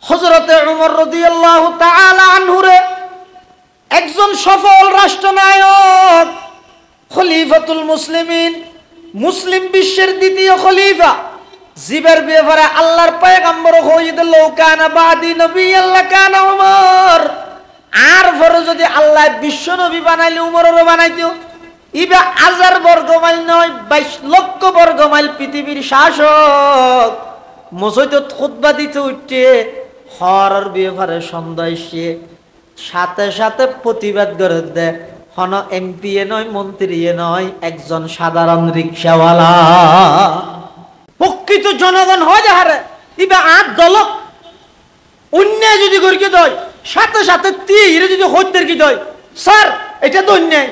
হযরতে উমর রাদিয়াল্লাহু তাআলা আনহুরে একজন সফল রাষ্ট্রনায়ক, খলিফাতুল মুসলিমিন, মুসলিম বিশ্বের দ্বিতীয় খলিফা, জীবের ব্যাপারে আল্লাহর পয়গম্বর কইতে লৌকানা বাদি নবী আল্লাহ কানা উমর, আর পরে যদি আল্লাহ বিশ্ব নবী বানাইলে উমরেরও বানাইতো। ইবা 1000 বর্গ মাইল নয়, 22 লক্ষ বর্গ মাইল পৃথিবীর শাসক মসজিদে খুতবা দিতে উঠে হরার ব্যাপারে সন্দেহ এসে সাথে সাথে প্রতিবাদ করে দেয়। হন এমপি নয়, মন্ত্রী নয়, একজন সাধারণ রিক্সাওয়ালা। প্রকৃত জনগণ হয় যাহারে ইবা 8 দলক অন্যায় যদি করিকে দেয় সাথে সাথে তীরে যদি হত্যের কি দেয়, স্যার এটা তো অন্যায়,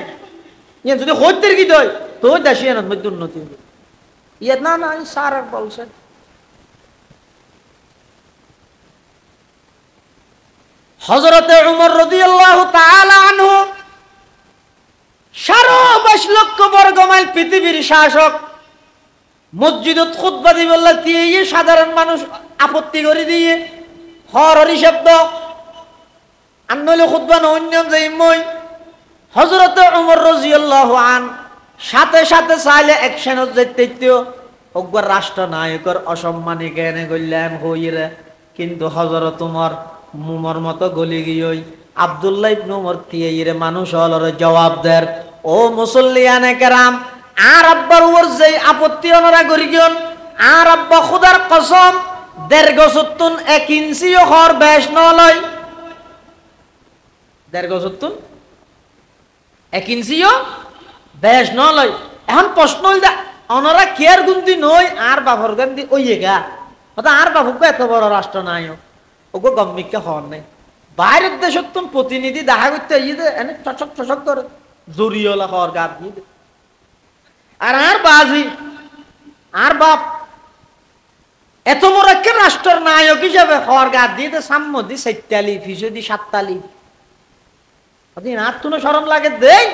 যদি হত্যের কি দেয় তো দেশিয়ান মধ্যে উন্নতি হবে। ইয়ে না না স্যার আর বলছেন। হযরতে উমর রাদিয়াল্লাহু তাআলা আনহু 22 লক্ষ বর্গ মাইল পৃথিবীর শাসক, মসজিদত খুতবা দি বললা দিয়ে সাধারণ মানুষ আপত্তি করে দিয়ে হররি শব্দ আন্নলে খুতবা না অন্যম যাইমই। হযরতে উমর রাদিয়াল্লাহু আন সাথে সাথে চাইলে অ্যাকশনত যাইতেইতো একবার রাষ্ট্রনায়কের অসম্মানী জ্ঞানে গল্যাম হইরে, কিন্তু হযরত উমর মুমর মতো গলি গিয়ে আব্দুল্লাহ ইবনে উমর তিয়েরে মানুষ হলর জবাব দের, ও মুসল্লিয়ানে কেরাম, আর আব্বার উপর যেই আপত্তি ওনারা করি গিয়ন, আর আব্বা খুদার কসম 1.5 গজতুন 1 ইঞ্চিও হর বেশ নলয়, 1.5 গজতুন 1 ইঞ্চিও বেশ নলয়। এখন প্রশ্ন হইল ওনারা কেয়ার গুন্দি নই আর বাবর গান্ধী ওইয়ে গা কথা, আর বাবুকে এত বড় রাষ্ট্রনায়ক ওগো গম্মিকা হওয়ার নাই। বাইরের দেশের তুমি প্রতিনিধি দেখা করতে এনে চষক চষক করে জরিওলা হওয়ার গাছ দিয়ে, আর বাজি আর বাপ এত বড় একটা রাষ্ট্রের নায়ক হিসাবে হওয়ার গাছ দিয়ে সাম্য দি 47 ফিসদি 47 আর তুনো শরম লাগে দেই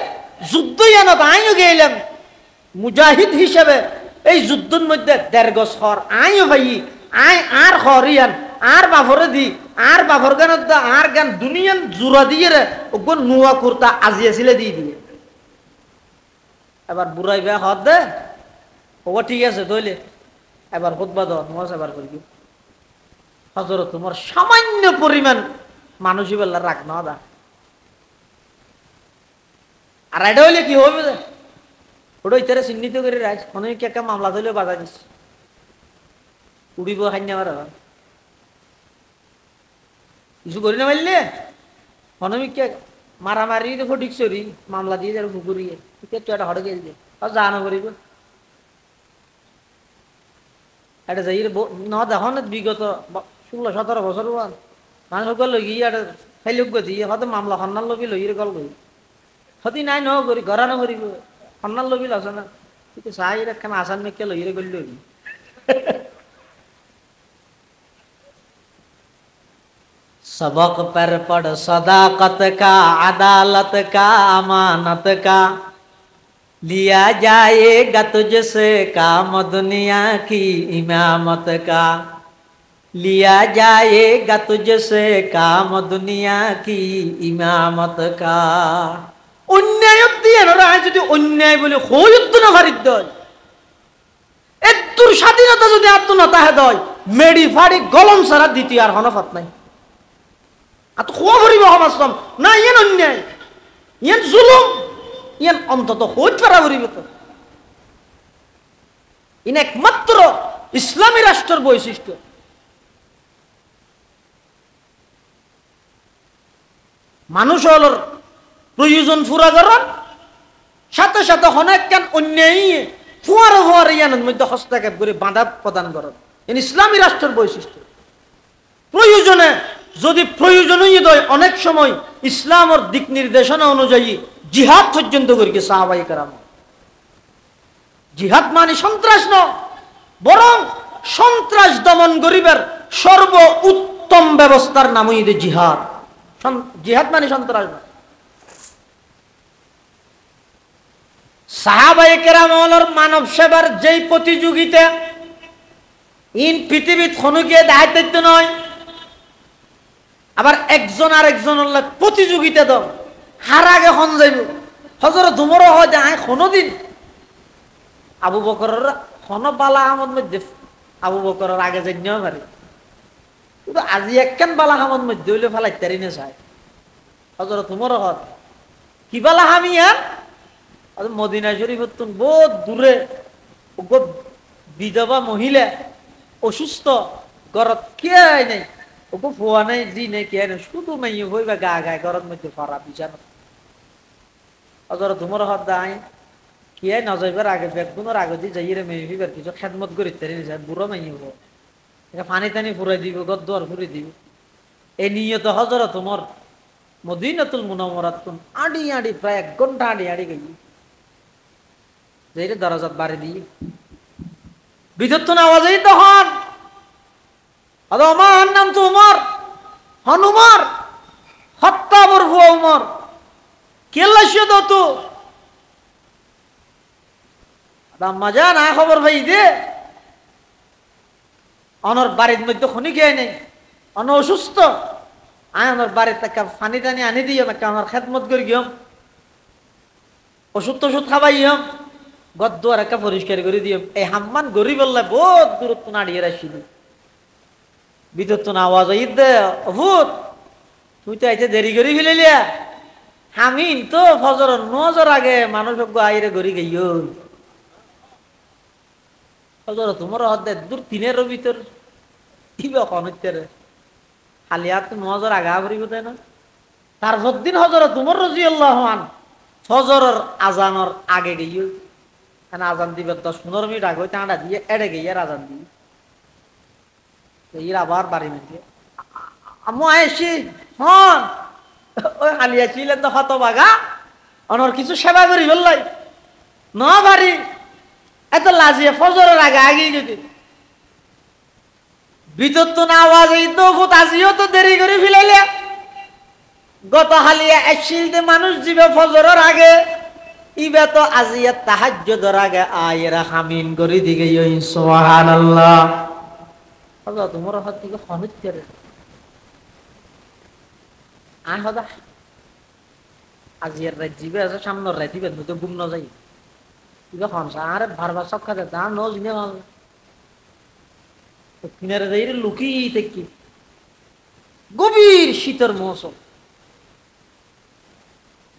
যুদ্ধই এনে আইও গেলাম মুজাহিদ হিসেবে এই যুদ্ধের মধ্যে 1.5 গজ হর আইও ভাই আই আর হরিয়ান আর বাফরে দি আর বাফর গান আর গান দুনিয়ান জুরা দিয়ে রে ওগো নুয়া কুর্তা আজিয়েছিলে দিয়ে দিয়ে এবার বুড়াই বে হদ দে ও ঠিক আছে তইলে এবার খুতবা দাও মজ এবার করি হযরত তোমার সামান্য পরিমাণ মানুষই বেলা রাখ না দা, আর এটা হইলে কি হবে ওটা ইতারে চিহ্নিত করে রাখ মনে কি একটা মামলা ধরলে বাধা দিচ্ছে উড়িব খাই নেওয়ার কিছু করি না মারলে অনমিকে মারামারি ফটিক চরি মামলা দিয়ে যার পুকুরিয়ে একটা হড়ে গেল জানো করিব এটা যাই ন দেখো না বিগত 16-17 বছর মানুষ লই এটা ফেলুক দিয়ে হয়তো মামলা সন্ন্যাল লবি লই গল গই সতি নাই ন করি ঘরা নকরিব সন্ন্যাল লবি আছে না কিন্তু চাই একখান আসান মেকে লই গল सबक पर पढ़ सदाकत का, अदालत का, अमानत का, लिया जाएगा तुझसे काम दुनिया की इमामत का, लिया जाएगा तुझसे काम दुनिया की इमामत का। अन्याय দিয়ে না যদি অন্যায় বলে হইতো না ফারিদ এত স্বাধীনতা যদি আত্মনতা হয় মেডি ফাড়ি গলম ছাড়া দ্বিতীয় আর হনফত নাই। আর তো খোয়া ভরিব সমাজম না ইয়েন অন্যায় ইয়েন জুলুম ইয়েন অন্তত হইতে পারা ভরিব তো ইন একমাত্র ইসলামী রাষ্ট্রের বৈশিষ্ট্য। মানুষ হলর প্রয়োজন পুরা করার সাথে সাথে অনেক কেন অন্যায় ফুয়ার হওয়ার ইয়ানের মধ্যে হস্তক্ষেপ করে বাধা প্রদান করার ইন ইসলামী রাষ্ট্রের বৈশিষ্ট্য। প্রয়োজনে যদি প্রয়োজনই হয় অনেক সময় ইসলামের দিক নির্দেশনা অনুযায়ী জিহাদ পর্যন্ত করি সাহাবাই কেরাম। জিহাদ মানে সন্ত্রাস ন বরং সন্ত্রাস দমন করিবার সর্ব উত্তম ব্যবস্থার নামই জিহাদ। জিহাদ মানে সন্ত্রাস না। সাহাবাই কেরামের মানব সেবার যেই প্রতিযোগিতা ইন পৃথিবীত খনুকে দায়িত্ব নয় আবার একজন আরেকজনের লাগ প্রতিযোগিতা দাও, হার আগে খন যাইব। হযরত উমরও হয় যে আয় কোনদিন আবু বকরের খন বালা আহমদ মধ্যে আবু বকরের আগে যাই নেওয়া পারে, কিন্তু আজি একখান বালা আহমদ মধ্যে হইলে ফেলাই তারি না চায়। হযরত উমরও হয় কি বালা হামিয়ার মদিনা শরীফের তুন বহুত দূরে বিধবা মহিলা অসুস্থ, ঘরত কে নাই, ওকে ফোয়া নাই, জি নাই, কে নাই, শুধু মাইয়ে হইবা গা গায়ে ঘরের মধ্যে ফরা বিছানো। হযরত উমর হদায় কি না যাইবার আগে বেগুনের আগে দিয়ে যাইরে মেয়ে ফিবার কিছু খেদমত করি তারি না, বুড়ো মাইয়ে হবো, এটা পানি টানি ফুরাই দিব, গদ্দর ফুরে দিব। এই নিয়ত হযরত উমর মদিনাতুল মুনাওয়ারাত তুন আড়ি আড়ি প্রায় 1 ঘন্টা আড়ি আড়ি গই যাইরে দরজাত বাড়ি দিয়ে বিদ্যুৎ আওয়াজই তখন আমার নাম তো উমর, হনুমার হত্যা বরফু উমর কেল্লাশিয়ে দাও তো আম্মা জান আয় খবর ভাই দে অনর বাড়ির মধ্যে খনি খেয়ে নেই, অন অসুস্থ, আয় আমার বাড়ির টাকা পানি টানি আনি দিও, একটা আমার খেদমত করি গিয়ম, ওষুধ টষুধ খাবাই হম, গদ্দুয়ার একটা পরিষ্কার করে দিও। এই হাম্মান গরিব আল্লাহ বহুত দূরত্ব নাড়িয়ে রাখছিল, বিদ্যুৎ আওয়াজ ঈদ দে অভূত, তুই তো আইতে দেরি করে ফেলিলিয়া, হামিন তো ফজর নজর আগে মানুষ আইরে গড়ি গেইও ফজর তোমার হদ্দে দূর তিনের ভিতর দিবে কনতে খালি আর তো নজর আগা করিব তাই না। তার দিন হজর তোমার রাদিয়াল্লাহু আনহু ফজরের আজানের আগে গেইও, আজান দিবে 10-15 মিনিট আগে টাঁড়া দিয়ে এড়ে গিয়ে আজান দিয়ে এর আবার বাড়ি মেয়ে আম্মু আইসি হন ওই হালিয়া ছিলেন তো হত বাগা অনর কিছু সেবা করি বললাই না বাড়ি এত লাজিয়ে ফজরের আগে আগেই যদি বিদ্যুৎ তো না আওয়াজ এই তো আজিও তো দেরি করে ফেলাইলে গত হালিয়া আসছিল যে মানুষ যাবে ফজরের আগে, ইবে তো আজিয়া তাহাজ্জুদের আগে আয়েরা হামিন করে দিকে সুবহানাল্লাহ। আল্লাহ তোমার হাত থেকে খনিত করে আয় হদা আজিয়ার রাত জিবে আছে সামনের রাত দিবে তো ঘুম না যাই ইবে খনসা আরে বারবার সব খাতে তা নজ নে ভাল কিনারে যাই রে লুকি থেকে গভীর শীতের মৌসুম,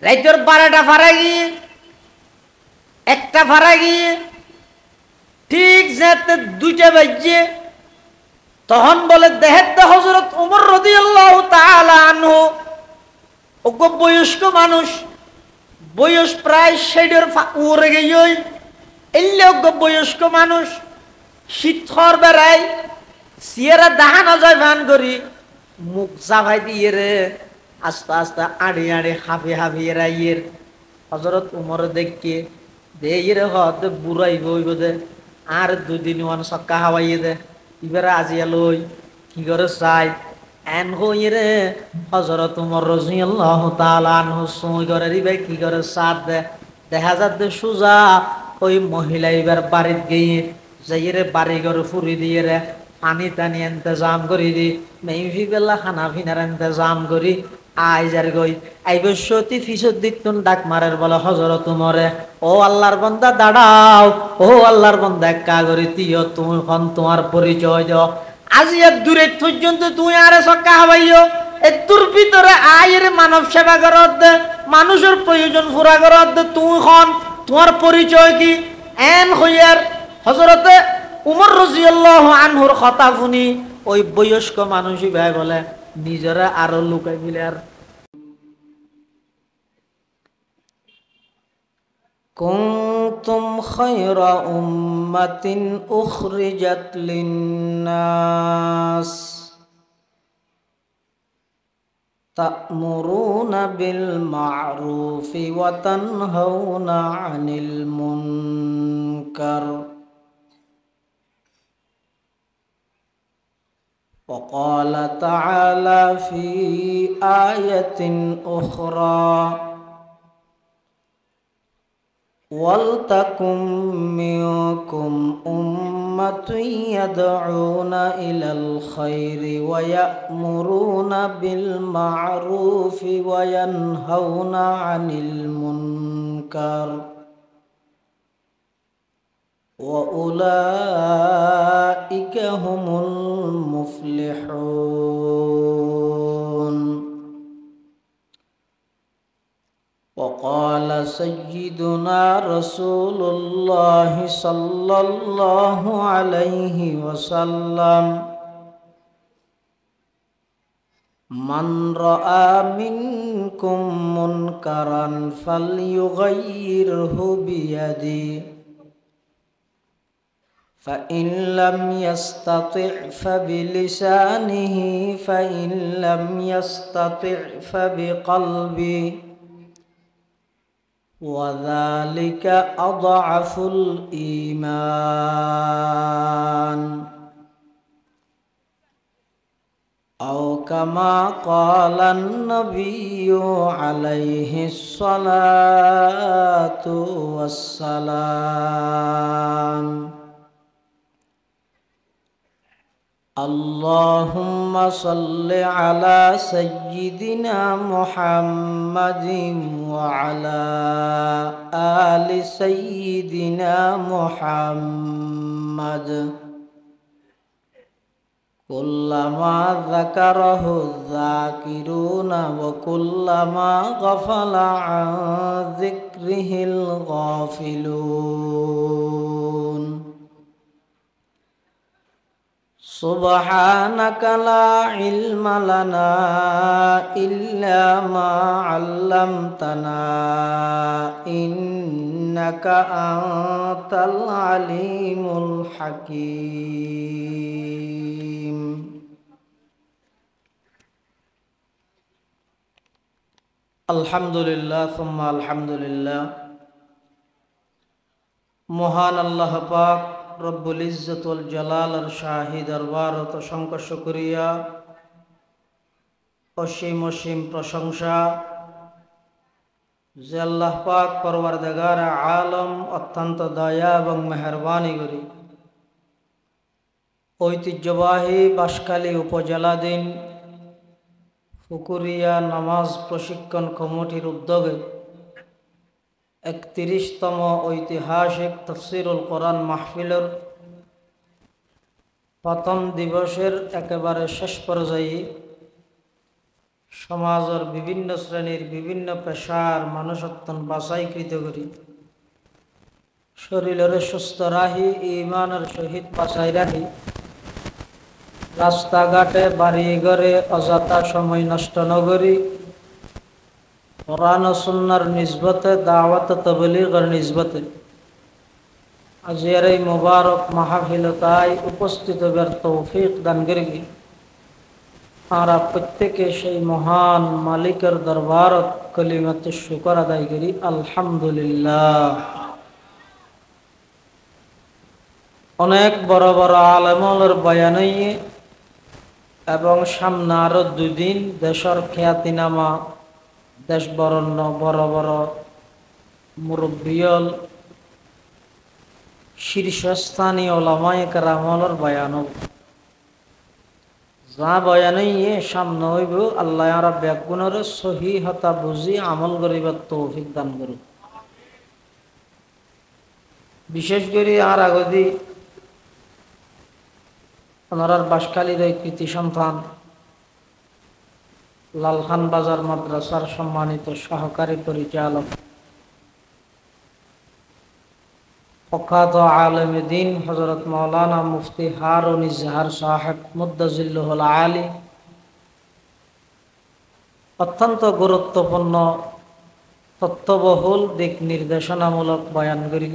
রাইতের 12টা ফারা গিয়ে 1টা ফারা গিয়ে ঠিক যেতে 2টা বাজে তখন বলে দেহেতে হযরত ওমর রাদিয়াল্লাহু তাআলা আনহু অজ্ঞ বয়স্ক মানুষ, বয়স প্রায় 60-এর উপরে গিয়ে এলে অজ্ঞ বয়স্ক মানুষ শীতর বেড়ায় সিয়ারা দাহানা যায় ভান করি মুখ জাভাই দিয়ে রে আস্তে আস্তে আড়ে আড়ে হাফে হাফে রাইয়ের হযরত ওমর দেখকে দে রে হদ বুড়াই বইব দে আর 2 দিন ওয়ান সক্কা হাওয়াইয়ে দে এবারে আজিয়া লই কি করে চাই এন হই রে হযরত ওমর রাদিয়াল্লাহু তাআলা আনহু সই করে রিবে কি করে সাথ দে দেখা যাচ্ছে সুজা ওই মহিলা এবার বাড়িতে গিয়ে যাই রে বাড়ি ঘর ফুরি দিয়ে রে পানি টানি ইন্তজাম করি দি মেইফি বেলা খানা পিনার ইন্তজাম করি আইজার গই আইবসতি ফিসদ দিতুন ডাক মারার বলে হযরত ওমরে ও আল্লাহর বান্দা দাঁড়াও, ও আল্লাহর বান্দা একা করে তিও তুমি কোন তোমার পরিচয় দাও, আজি এত দূরে পর্যন্ত তুই আরে সক্কা হবাইও এতুর ভিতরে আইরে মানব সেবা করত দে মানুষের প্রয়োজন পুরা করত দে তুই কোন তোমার পরিচয় কি এন হইয়ার হযরতে উমর রাদিয়াল্লাহু আনহুর কথা শুনি ওই বয়স্ক মানুষই ভাই বলে নিজেরা আরো লুকাই মিলে আর কুনতুম খায়রা উম্মাতিন উখরিজাত লিন্নাস তা'মুরুনা বিল মা'রুফি ওয়া তানহাউনা 'আনিল মুনকার وقال تعالى في آية أخرى ওয়ালতাকুম মিনকুম উম্মাতুন ইয়াদউনা ইলাল খায়রি ওয়া ইয়া'মুরুনা বিল মা'রুফি ওয়া ইয়ানহাউনা আনিল মুনকার ওয়া উলাইকা হুমুল মুফলিহুন। وقال سيدنا رسول الله صلى الله عليه وسلم من رأى منكم منكرا فليغيره بيده فإن لم يستطع فبلسانه فإن لم يستطع فبقلبه وذلك أضعف الإيمان أو كما قال النبي عليه الصلاة والسلام اللهم صل على سيدنا محمد وعلى آل سيدنا محمد كلما ذكره الذاكرون وكلما غفل عن ذكره الغافلون سبحانك لا علم لنا إلا ما علمتنا إنك أنت العليم الحكيم الحمد لله ثم الحمد لله মহান আল্লাহ পাক রব্বুল ইজ্জতুল জালালের শাহী দরবারত অসংখ্য শুকরিয়া অসীম অসীম প্রশংসা যে আল্লাহ পাক পরওয়ারদিগার আলম অত্যন্ত দয়া এবং মেহেরবানি করি ঐতিহ্যবাহী বাঁশখালী উপজেলাধীন ফুকুরিয়া নামাজ প্রশিক্ষণ কমিটির উদ্যোগে 31তম ঐতিহাসিক তাফসীরুল কোরআন মাহফিলের প্রথম দিবসের একেবারে শেষ পর্যায়ে সমাজের বিভিন্ন শ্রেণীর বিভিন্ন পেশার মানুষত্বন বাছাইকৃত করি শরীরের সুস্থ রাহি ইমানের সহিত বাছাই রাহি রাস্তাঘাটে বাড়ি ঘরে অযথা সময় নষ্ট নগরী কোরআন ও সুন্নাহর নিসবতে দাওয়াত তাবলীগের নিসবতে আজিয়ার এই মুবারক মাহফিলতায় উপস্থিত হবার তৌফিক দান করি আমরা প্রত্যেকে সেই মহান মালিকের দরবারত কলিমাতে শুকর আদায় করি আলহামদুলিল্লাহ। অনেক বড় বড় আলেমের বয়ান এবং সামনে আরো 2 দিন দেশের খ্যাতিনামা দেশ বরণ্য বড় বড় মুরব্বিয়ল শীর্ষস্থানীয় ওলামায়ে কেরামর বয়ান যা বয়ান সামনে হইব আল্লাহ আর ব্যাগুণের সহিহতা বুঝি আমল করিবার তৌফিক দান করুক। বিশেষ করে আর আগদি ওনার বাঁশখালীর এই কৃতি সন্তান লালখান বাজার মাদ্রাসার সম্মানিত সহকারী পরিচালক প্রখ্যাত আলেম দ্বীন হযরত মাওলানা মুফতি হারুন ইজহার সাহেব মুদ্দাজিল্লুহুল আলী অত্যন্ত গুরুত্বপূর্ণ তত্ত্ববহুল দিক নির্দেশনামূলক বয়ান করি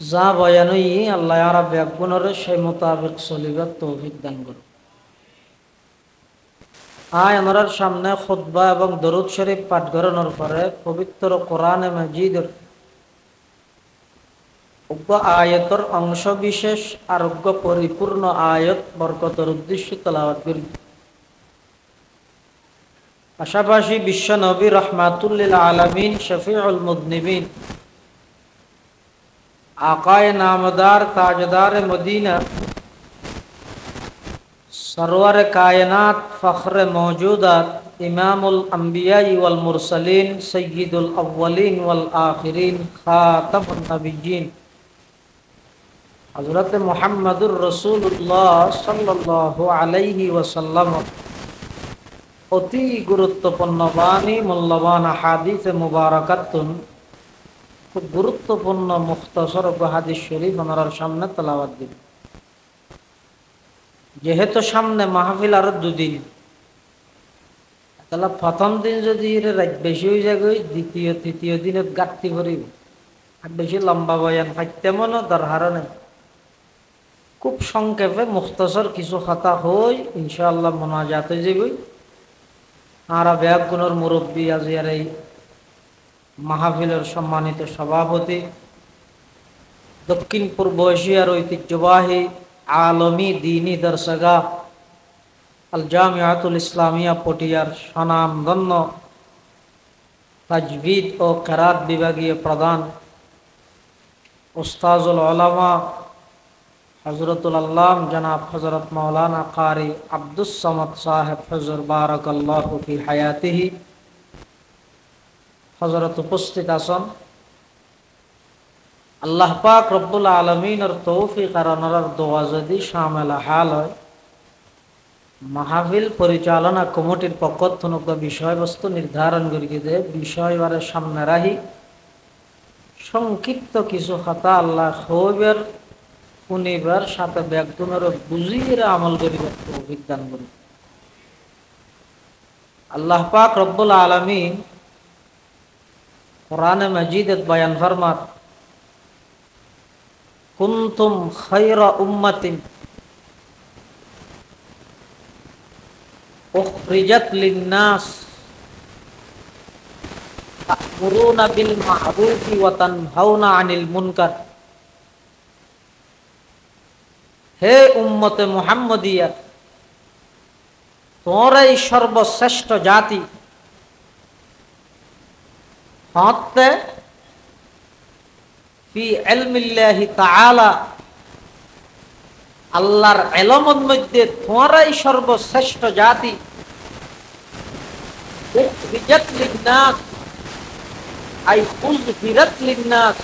যা বয়ানই আল্লাহ রাব্বুল ব্যাগুণের সেই মোতাবেক চলিবার তৌফিক দান করুন। আমরা সামনে খুতবা এবং দরুদ শরীফ পাঠ করানোর পরে পবিত্র কোরআনে মাজিদের উগ্র আয়াতের অংশ বিশেষ আরোগ্য পরিপূর্ণ আয়াত বরকতের উদ্দেশ্যে তেলাওয়াত করি। পাশাপাশি বিশ্ব নবী রহমাতুল লিল আলামিন শফিউল মুযনিবিন আকায়ে নামদার তাজদার মদিনা সরওয়ার কায়নাত ফখরে মওজুদাত ইমামুল আম্বিয়া ওয়াল মুরসালিন সাইয়্যিদুল আউওয়ালিন ওয়াল আখিরিন খাতামুন নবিয়্যিন হযরত মুহাম্মদুর রাসূলুল্লাহ সাল্লাল্লাহু আলাইহি ওয়াসাল্লাম অতি গুরুত্বপূর্ণ বাণী, মূল্যবান হাদিসে মুবারাকাতুন, খুব গুরুত্বপূর্ণ মুখতসর হাদিস শরীফ ওনার সামনে তেলাওয়াত দিব। যেহেতু সামনে মাহফিল আরো দুদিন, তাহলে প্রথম দিন যদি রাত বেশি হয়ে যায়, দ্বিতীয় তৃতীয় দিনে গাঁটতি ভরিব। আর বেশি লম্বা বয়ান ফাইতে মনে দরকার নেই, খুব সংক্ষেপে মুখতসর কিছু কথা হই ইনশাআল্লাহ মোনাজাতে যাবই। আর ব্যাগুণর মুরব্বী আজিয়ার এই মাহফিলের সম্মানিত সভাপতি, দক্ষিণ পূর্ব এশিয়ার ঐতিহ্যবাহী আলমী দ্বীনী দরসগাহ আল জামিয়াতুল ইসলামিয়া পটিয়ার স্বনামধন্য তাজভিদ ও কেরাত বিভাগীয় প্রধান উস্তাজুল উলামা হযরতুল আল্লাম জনাব হযরত মাওলানা কারি আব্দুস সামাদ সাহেব হুজুর বারাকাল্লাহু ফি হায়াতিহি হযরত উপস্থিত আছেন। আল্লাহ পাক রব্বুল আলামিনের তৌফিক আর ওনার দোয়া যদি শামিল হাল হয়, মাহফিল পরিচালনা কমিটির পক্ষ থেকে বিষয়বস্তু নির্ধারণ করিয়ে দেয়। বিষয়বারের সামনে রাহি সংক্ষিপ্ত কিছু কথা আল্লাহ খবর শুনিবার সাথে ব্যাগুণের বুঝিয়ে আমল করিবার তৌফিক দান করি। আল্লাহ পাক রব্বুল আলামিন কোরআনে মাজিদে বয়ান ফরমাত, কুনতুম খায়রা উম্মাতিন উখরিজাত লিন-নাস তা'মুরুনা বিল মা'রুফি ওয়া তানহাউনা আনিল মুনকার। হে উম্মতে মুহাম্মদিয়া, তোমরাই সর্বশ্রেষ্ঠ জাতি। হতে ফি ইলমিল্লাহি তাআলা, আল্লাহর ইলমের মধ্যে তোমরাই সর্বশ্রেষ্ঠ জাতি। উখরিজাত লিন-নাস আই উযহিরাত লিন-নাস,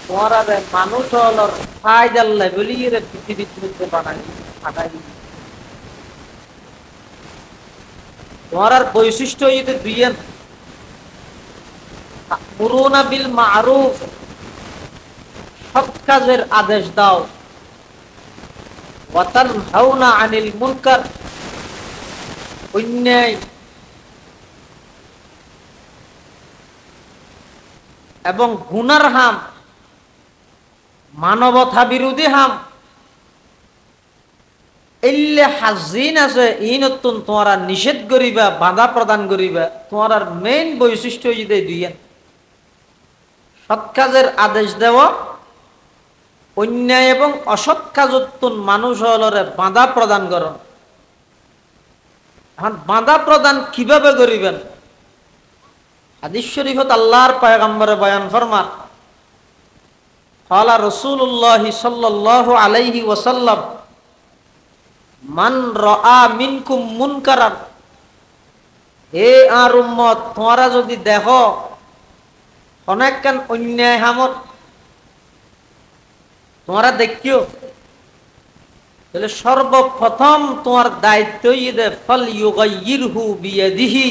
তোমরা মানুষ হলর ফায়দার লেভেলিয়ে পৃথিবীর মধ্যে পাঠাই। তোমার বৈশিষ্ট্য যদি দুইয়েন, তা'মুরুনা বিল মা'রুফ, সৎ কাজের আদেশ দাও, ওয়া তানহাউনা আনিল মুনকার, অন্যায় এবং গুনার হাম, মানবতা বিরোধী হাম, এল্লে হাজিন আছে ইনতুন তোমরা নিষেধ করিবা, বাধা প্রদান করিবা। তোমার মেইন বৈশিষ্ট্য যদি দুইয়েন, সৎ কাজের আদেশ দেওয়া, অন্যায় এবং অসৎ কাজত্তুন মানুষ হলরে বাধা প্রদান করন। এখন বাধা প্রদান কিভাবে করিবেন? হাদিস শরীফত আল্লাহর পয়গম্বরে বয়ান ফরমান, ক্বালা রাসূলুল্লাহ সাল্লাল্লাহু আলাইহি ওয়াসাল্লাম, মান রাআ মিনকুম মুনকারান, হে আর উম্মত, তোমরা যদি দেখো অনেকখান অন্যায় হামত তোমরা দেখিও, তাহলে সর্বপ্রথম তোমার দায়িত্ব ইদে ফাল ইউগাইয়িরহু বিয়াদিহি,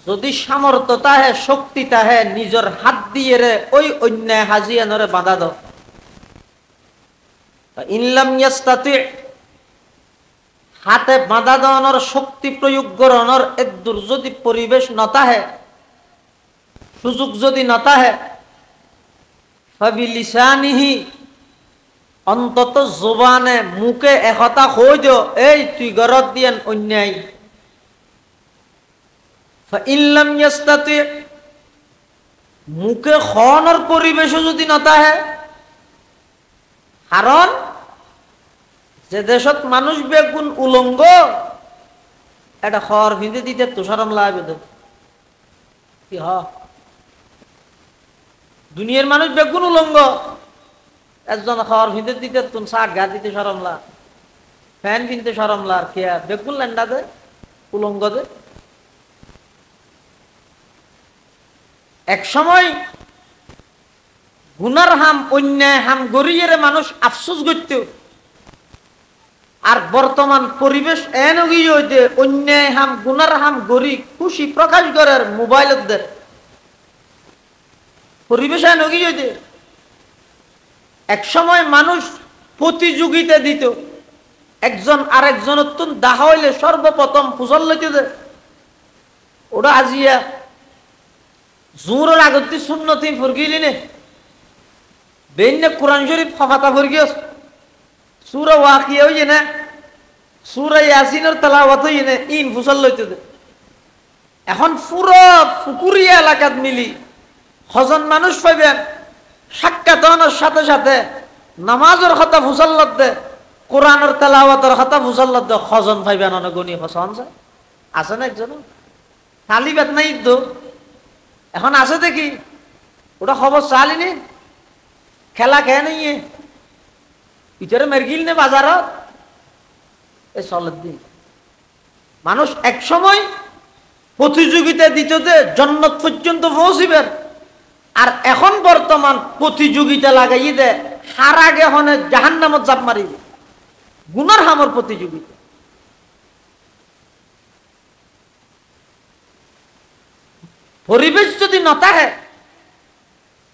যদি সামর্থ্য তাহে, শক্তি তাহে, নিজের হাত দিয়ে রে ওই অন্যায় হাজিয়ানরে বাধা দাও। ইনলাম ইয়াস্তাতি, হাতে বাধা দেওয়ানোর শক্তি প্রয়োগ করানোর এদুর যদি পরিবেশ নতাহে, সুযোগ যদি নতাহে, ফাবিলিসানিহি, অন্তত জবানে মুখে একথা কই দিও, এই তুই গরত দিয়েন অন্যায়। ফাইনলাম ইয়াস্তাতি, মুখে খাওয়ানোর পরিবেশও যদি নতাহে, কারণ যে দেশত মানুষ বেগুন উলঙ্গ, এটা খর ভিঁধে দিতে তো সরম লাগবে তো কি দুনিয়ার মানুষ বেগুন উলঙ্গ একজন খর ভিঁধে দিতে তুমি শাক গা দিতে সরম লা ফ্যান কিনতে সরম লা কে বেগুন ল্যান্ডা দে উলঙ্গ দে এক সময় গুনার হাম অন্যায় হাম গরিয়ের মানুষ আফসোস করত আর বর্তমান পরিবেশ এনগি হইতে অন্যায় হাম গুনার হাম গরি খুশি প্রকাশ করার মোবাইল পরিবেশ এনগি হইতে এক সময় মানুষ প্রতিযোগিতা দিত একজন আরেকজনের তুন দেখা হইলে সর্বপ্রথম ফুসল লইতে দে ওটা আজিয়া জোরের আগত সুন্নতি ফুরগিলি নে বেইনে কোরআন শরীফ ফাফাতা ফুরগিয়স সূরা ওয়াকিয়া হইছে না সূরা ইয়াসিনের তেলাওয়াত হইছে না ইন ফুসল লইতে দে এখন পুরো ফুকুরিয়া এলাকাত মিলি হজন মানুষ পাইবেন সাক্ষাৎ হওয়ার সাথে সাথে নামাজের কথা ফুসল্লত দে কোরআনের তেলাওয়াতের কথা ফুসল্লত দে হজন পাইবেন অনেক গণি হসন আছে না একজন খালি বেত নাই তো এখন আছে দেখি ওটা খবর চালিনি খেলা খেয়ে নেই ইটারে মেরগিল নে বাজারত এ চলের দিন মানুষ এক সময় প্রতিযোগিতা দিত যে জন্নত পর্যন্ত পৌঁছিবেন আর এখন বর্তমান প্রতিযোগিতা লাগাই দে হার আগে হনে জাহান্নামত জাপ মারি গুনার হামর প্রতিযোগিতা পরিবেশ যদি নতাহে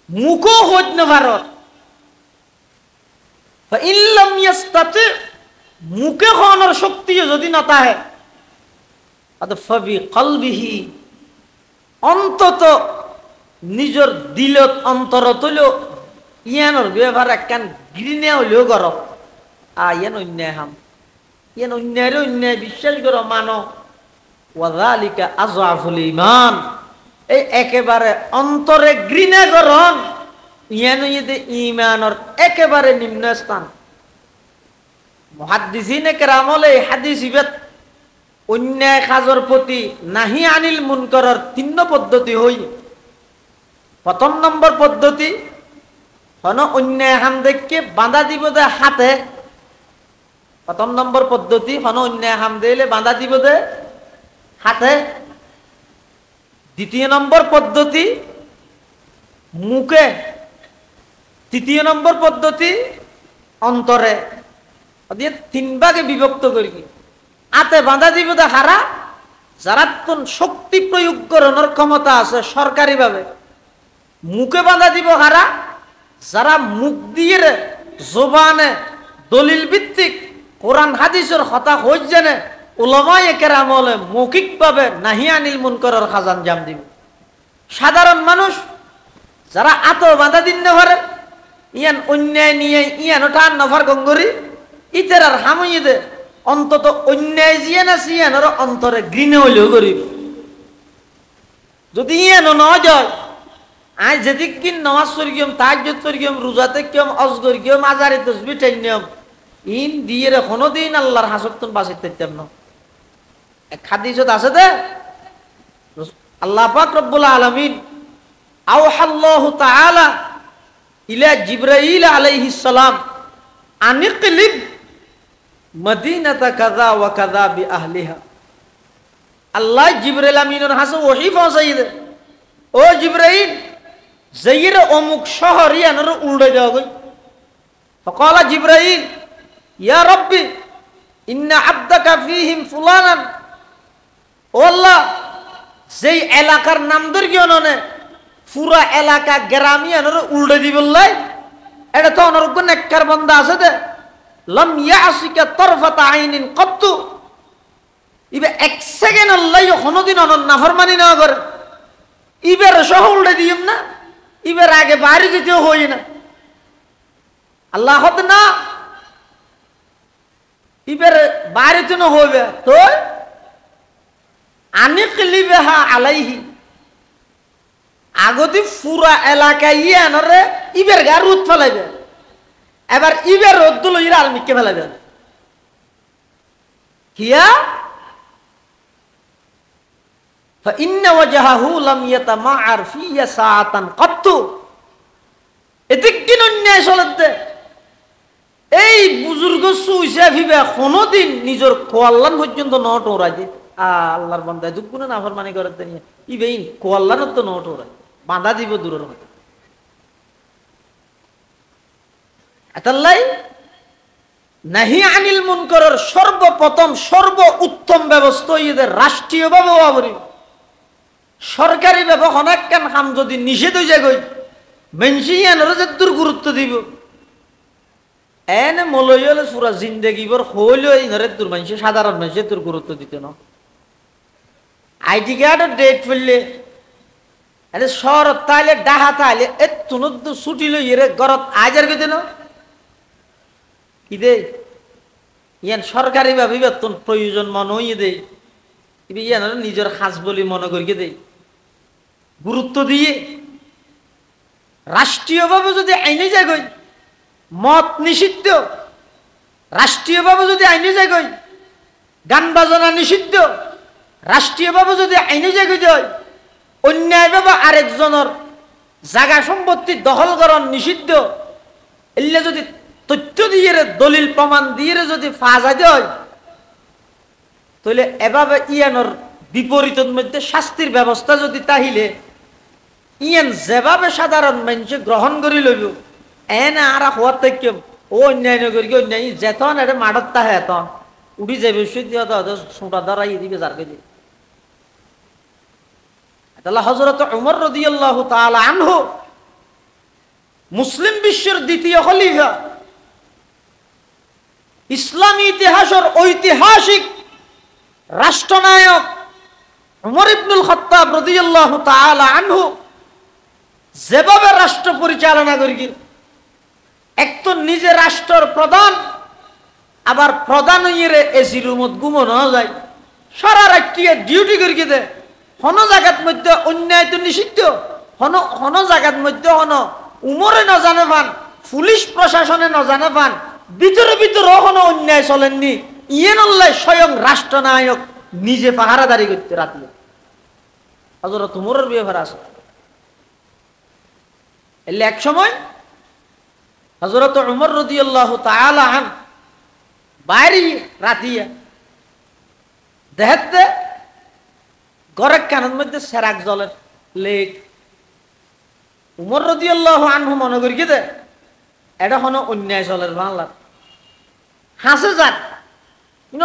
মুখও হইত না ভারত মুখে হওয়ার শক্তি যদি নতাহে অন্তত নিজের দিলত অন্তরত হইলেও ইয়ানোর ব্যবহার একখান গিরিনে হইলেও গর ইয়ান অন্যায় হাম ইয়ান অন্যায় অন্যায় বিশ্বাস করো মানো ওয়াযালিকা আযআফুল ঈমান এই একেবারে অন্তরে ঘৃণা করন ইয়ানইতে ঈমানের একেবারে নিম্ন স্থান মুহাদ্দিসিনে কেরামলে হাদিস ইবাত অন্যায় কাজের প্রতি নাহি আনিল মুনকারের তিন পদ্ধতি হই প্রথম নম্বর পদ্ধতি হন অন্যায় হাম দেখকে বাঁধা দিব দে হাতে প্রথম নম্বর পদ্ধতি হন অন্যায় হাম দিলে বাঁধা দিব দে হাতে দ্বিতীয় নম্বর পদ্ধতি মুখে তৃতীয় নম্বর পদ্ধতি অন্তরে তিন ভাগে বিভক্ত করি আতে বাঁধা দিব দে হারা যারা শক্তি প্রয়োগ করানোর ক্ষমতা আছে সরকারি ভাবে মুখে বাঁধা দিব হারা যারা মুখ দিয়ে জবানে দলিল ভিত্তিক কোরআন হাদিসের কথা হই জানে উলামায়ে কেরামলে মৌখিক ভাবে নাহি আনিল মুনকারের খাজান জাম দিব সাধারণ মানুষ যারা আতো বাঁধা দিন না পারে ইয়ান অন্যায় নিয়ে ইয়ান টান নফার গঙ্গরি ইতের আর হামইয়ে দে অন্তত অন্যায় জিয়ে না সিয়ানোর অন্তরে ঘৃণা হইলেও করিব যদি ইয়ানো ন যায় আজ যেদিক কিন নামাজ পড়িম তাহাজ্জুদ পড়িম রোজাতে কিম অজগর কিম আজারে তাসবিহ টাইনিয়ম ইন দিয়ে রে কোনদিন আল্লাহর হাসতন বাঁচিতে পারতাম না এক হাদিসত আছে দে আল্লাহ পাক রব্বুল আলামিন আওহাল্লাহু তাআলা ইলা জিবরাইল আলাইহিস সালাম আনিকলিব মদিনাতা কাযা ওয়া কাযা বি আহলিহা আল্লাহ জিবরাইল আমিনের হাসে ওহী পৌঁছাই দে ও জিবরাইল যাইরে অমুক শহর ইয়ানর উল্টে দেওয়া গই فقال জিবরাইল ইয়া রাব্বি ইন্না আবদাকা ফীহিম ফুলানান ও আল্লাহ যেই এলাকার নাম দর্গিয়ননে পুরা এলাকা গ্রামিয়ানর উল্টে দিবল্লাই এটা তো অনর্গ নেককার বান্দা আছে দে লাম ইয়াসিকা তারফাতা আইনিন কত্তু ইবে এক সেকেন্ড আল্লাহ কোনদিন অনন নাফরমানি না করে ইবের সহ উল্টে দিম না ইবের আগে বাড়ি যেতেও হই না আল্লাহ হত না ইবের বাড়িতে না হবে তো আনিকলিবাহা আলাইহি আগতি পুরা এলাকা ইয়ানরে ইবের গা রোদ ফেলাইবে এবার ইবের রোদ দিল ইরা আলমিকে ফেলাইবে কিয়া ফাইন্না ওয়াজহাহু লাম ইয়াতামাআর ফিয়া সাআতান কাত্তু। এদিক দিন অন্যায় চলতে এই বুজুর্গ সুইসা ফিবা কোনদিন নিজের কোয়াল্লান পর্যন্ত নট ওরাই দে। আল্লাহর বান্দা দুঃখ না নাফরমানি করতে নিয়ে ইবেইন কোয়াল্লানত তো নট ওরাই বাঁধা দিব দূরের মধ্যে। এতাল্লাই নাহি আনিল মুনকারের সর্বপ্রথম সর্ব উত্তম ব্যবস্থা এদের রাষ্ট্রীয়ভাবে হওয়া, সরকারি ভাবে অনেক কান কাম যদি নিষেধ হয়ে যায় গই মেনসি এনারা যে দূর গুরুত্ব দিব এনে মলইলে পুরা জিন্দগি ভর হইলেও ইনারে দূর মানুষ সাধারণ মানুষের দূর গুরুত্ব দিতে না। আইডি কার্ডের ডেট ফেললে এনে শহরত তাইলে ডাহা তাইলে এ তুনত ছুটি লই এরে ঘরত আজার গেতে না কি দে ইয়ান সরকারি ভাবে বেতন প্রয়োজন মনে হইয়ে দেয় ইয়ান নিজের খাস বলে মনে করিয়ে দেয় গুরুত্ব দিয়ে। রাষ্ট্রীয়ভাবে যদি আইনে যায় গই মত নিষিদ্ধ, রাষ্ট্রীয়ভাবে যদি আইনে যায় গই গান বাজনা নিষিদ্ধ, রাষ্ট্রীয়ভাবে যদি আইনে যায় গই যায় অন্যায়ভাবে আরেকজনের জায়গা সম্পত্তি দখল করা নিষিদ্ধ, এলে যদি তথ্য দিয়ে দলিল প্রমাণ দিয়ে যদি ফাজা দেয় তাহলে এভাবে ইয়ানোর বিপরীতের মধ্যে শাস্তির ব্যবস্থা যদি তাহিলে ইয়ান যেভাবে সাধারণ মানুষ গ্রহণ করে লইব এনে আর হওয়ার থেকে ও অন্যায় নগরী অন্যায় যেতন এটা মাঠত তাহে এতন উঠি যাবে সোটা দ্বারাই দিবে যার দিয়ে। হযরত উমর রাদিয়াল্লাহু তাআলা আনহু মুসলিম বিশ্বের দ্বিতীয় খলিফা, ইসলামী ইতিহাসের ঐতিহাসিক রাষ্ট্রনায়ক উমর ইবনুল খাত্তাব রাদিয়াল্লাহু তাআলা আনহু যেভাবে রাষ্ট্র পরিচালনা করি এক তো নিজে রাষ্ট্রের প্রধান আবার প্রধান হইয়ে এসি রুমত ঘুমানো যায় সারা রাত্রিয়ে ডিউটি করি দে হন জায়গার মধ্যে অন্যায় তো নিষিদ্ধ হন জায়গার মধ্যে হন উমরে ন জানে পান পুলিশ প্রশাসনে ন জানে পান ভিতরে ভিতরে হন অন্যায় চলেননি ইয়েন স্বয়ং রাষ্ট্রনায়ক নিজে পাহারাদারি করতে রাতে হযরত উমরের ব্যবহার আছে। এলে এক সময় হযরত উমর রাদিয়াল্লাহু তাআলা আন বাইরে রাতিয়া দেখতে গরের কানের মধ্যে সেরাক জলের লেক উমর রাদিয়াল্লাহু আনহু মনে করি দে এটা হনো অন্যায় জলের বাংলা হাসে যান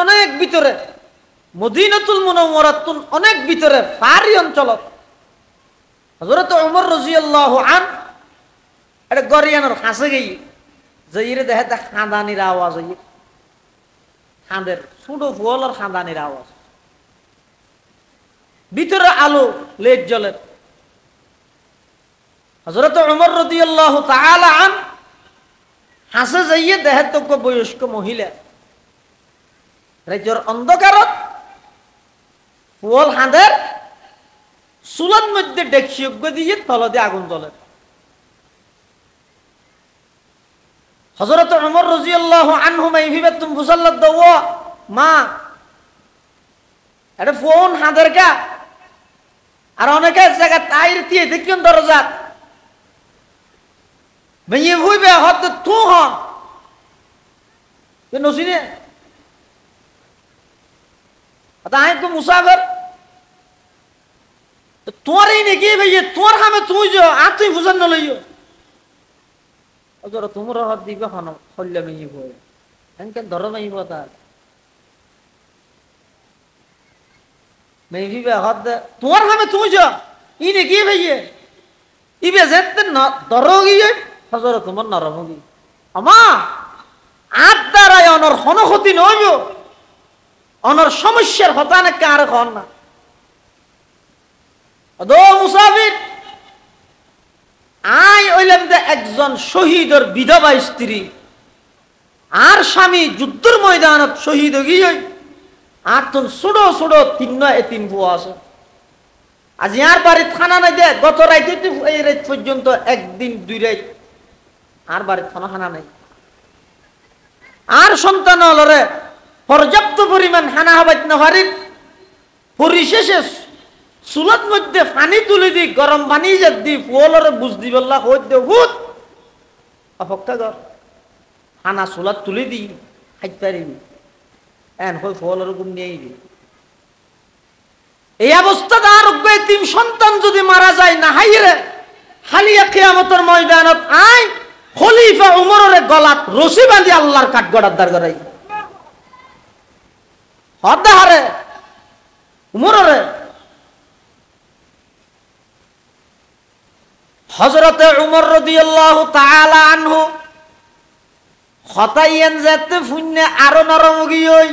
অনেক ভিতরে মদিনাতুল মুনাওয়ারাতুল অনেক ভিতরে পাহাড়ি অঞ্চলত হযরত উমর রাদিয়াল্লাহু আন এটা গরিয়ানোর হাসে গই যাইরে দেখে খাঁদানির আওয়াজ হই খাঁদের ছোট ফুলের খাঁদানির আওয়াজ ভিতরে আলো লেট জ্বলে। হযরত উমর রাদিয়াল্লাহু তাআলা আন হাসে যাইয়ে দেখে তো বয়স্ক মহিলা রাজ্যের অন্ধকারত ফুল হাঁদের চুলার মধ্যে ডেকসি দিয়ে তল দিয়ে আগুন জ্বলে। হযরত উমর রাদিয়াল্লাহু আনহু মাইভিবে তুমি মুসাল্লাত দাও মা এটা ফোন হাঁদের কা আর অনেকে জায়গা তাইর দিয়ে দেখিন দরজা মেয়ে হইবে হত তু হ নসিনে আই তো মুসাফির তোরই নাকি ভাইয়ে তোর হামে তুই যো আর তুই বুঝান না লইও অজর তোমর হাত দিবে হন হল্য মেয়ে হই এনকে ধর মেয়ে কথা মেয়ে বিবে হাত তোর হামে তুই যো ই নাকি ভাইয়ে ইবে যেতে না ধর গিয়ে অজর তোমার নরম গি আমা আট দ্বারাই অনর হন ক্ষতি নইব অনর সমস্যার হতানে কার হন না দো মুসাফির আই ওইলাম যে একজন শহীদের বিধবা স্ত্রী আর স্বামী যুদ্ধের ময়দানত শহীদ গিয়ে আর তো ছোট ছোট তিন এতিম ভুয়া আছে আজ ইয়ার বাড়ি থানা নাই দে গত রাইতে এই রাত পর্যন্ত একদিন দুই রাত আর বাড়ি থানা হানা নাই আর সন্তান হলরে পর্যাপ্ত পরিমাণ হানা হবাইত না পারি পরিশেষে চুলত মধ্যে পানি তুলি দি গরম পানি যে দি ফুলরে বুঝ দি বললা হইত দে হুত অপেক্ষা কর হানা চুলাত তুলি দি খাইতে পারিবি এন হই ফুলরে গুম নিয়ে আইবি এই অবস্থা আর তিন সন্তান যদি মারা যায় না হাইরে হালিয়া কিয়ামতের ময়দানত আই খলিফা উমরের গলাত রশি বাঁধি আল্লাহর কাঠগড়ার দাঁড় করাই হদারে উমরের হযরতে উমর রাদিয়াল্লাহু তাআলা আনহু খতাইয়েন যেতে ফুন্নে আরো নরম গিয়ই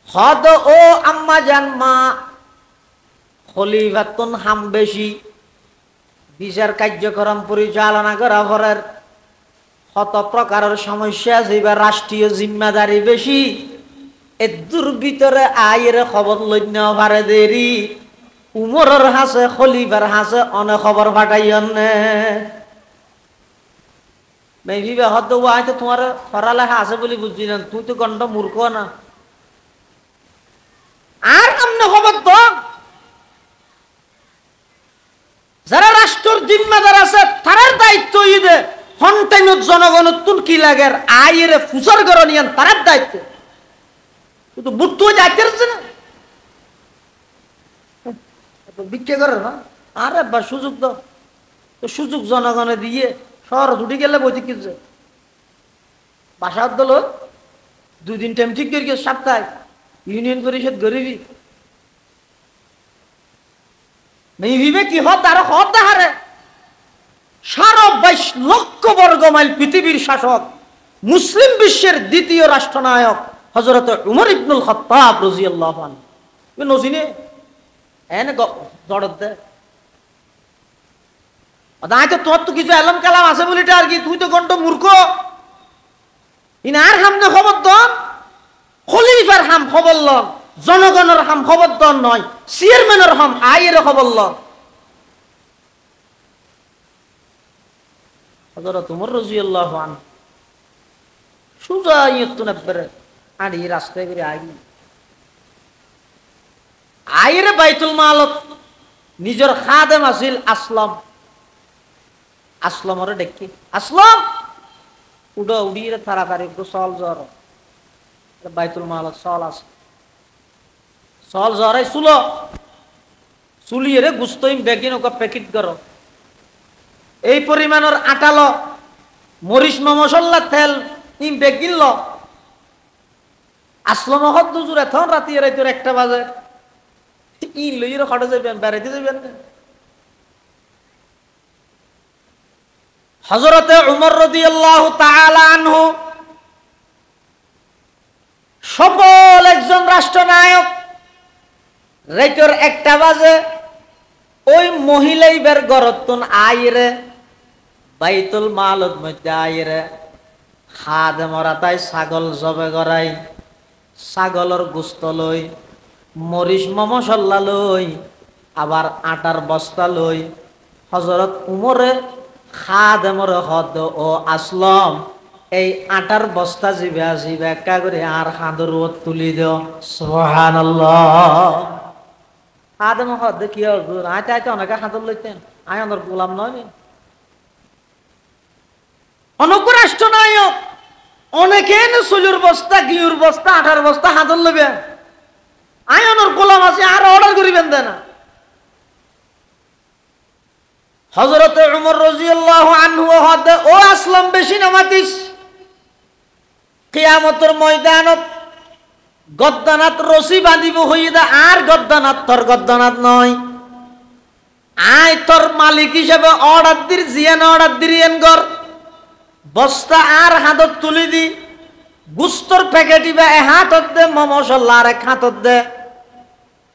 হদ ও আম্মা জান মা খলিফাতুন হাম বেশি বিচার কার্যক্রম পরিচালনা করা পরের কত প্রকারের সমস্যা আছে বা রাষ্ট্রীয় জিম্মাদারি বেশি এর ভিতরে আয়ের খবর লইন পারে দেরি উমরের হাসে খলিফার হাসে অনেক খবর ফাটাইন মেবিবা হদ আইতে তোমার পড়ালেখা আছে বলে বুঝছি না তুই তো গন্ড মূর্খ না আর কেমনে খবর তো যারা রাষ্ট্রের জিম্মাদার আছে তারার দায়িত্ব ইদে হন্টাইনত জনগণের তুন কি লাগে আইরে ফুসার করে নিয়ান তারার দায়িত্ব কিন্তু বুট্টু যাইতেছে না বিক্রি করে না আরে বা সুযোগ দাও তো সুযোগ জনগণে দিয়ে শহর ছুটি গেলে বইতে কিনছে বাসা দল 2 দিন টাইম ঠিক করি সপ্তাহে ইউনিয়ন পরিষদ গরিবি মেয়ে কি হত আর হত হারে 22 লক্ষ বর্গ মাইল পৃথিবীর শাসক মুসলিম বিশ্বের দ্বিতীয় রাষ্ট্রনায়ক হযরত উমর ইবনুল খাত্তাব রাদিয়াল্লাহু আনহু নজিনে এনে জড়ত দে আদাইতে তোর তো কিছু এলম কালাম আছে বলিটা আর কি তুই তো গন্ড মূর্খ ইনার হামনে খবর দন খলিফার হাম খবর লন জনগণের হাম খবর দন নয় চেয়ারম্যানের হাম আয়ের খবর লন হযরত উমর রাদিয়াল্লাহু আনহু সুজা ইয়তুন একবারে আড়ি রাস্তায় করে আইরে বাইতুল মালত নিজের খাদেম আছিল আসলমরে দেখি আসলম উড়ো উড়িয়ে তাড়াতাড়ি একটু চল জ্বর বাইতুল মালত চল আছে চল জ্বরে চুলো চুলিয়ে রে গুস্তইম বেগিন ওকে প্যাকেট করো এই পরিমাণের আটালো মরিচ মশলা তেল ইম বেগিন ল আসলম হত দুজুর এখন রাতি রাইতর 1টা বাজে ইন লইরে খড়ে যাবেন বেড়াইতে যাবেন হযরতে উমর রাদিয়াল্লাহু তাআলা আনহু সফল একজন রাষ্ট্রনায়ক রাইতর 1টা বাজে ওই মহিলাই বের গরতুন আইরে বাইতুল মালত মধ্যে আইরে খাদেমরা তাই ছাগল জবে গড়াই ছাগলের গোশত লই মরিচ মশলা লই আবার আটার বস্তা লই হযরত উমরে খাদেমরে হদ ও আসলম এই আটার বস্তা জিবে জিবে একা করে আর খাদর তুলি দিও সুবহানাল্লাহ খাদেম হদ কি হুজুর আইতে আইতে অনেকে খাদর লইতেন আই আমার গোলাম নয় অনেক রাষ্ট্রনায়ক অনেকে চুলুর বস্তা গিউর বস্তা আটার বস্তা খাদর লইবে আয়নের গোলাম আছে আর অর্ডার করিবেন না হযরত উমর রাদিয়াল্লাহু আনহু হদে ও আসলাম বেশি নামাতিস কিয়ামতের ময়দানত গদ্দানাত রশি বাঁধিব হইদা আর গদ্দানাত তোর গদ্দানাত নয় আয় তোর মালিক হিসেবে অর্ডার দির জিয়ান অর্ডার দিরিয়েন গর বস্তা আর হাতত তুলি দি গুস্তর প্যাকেট বা হাতত দে মশলা আর হাতত দে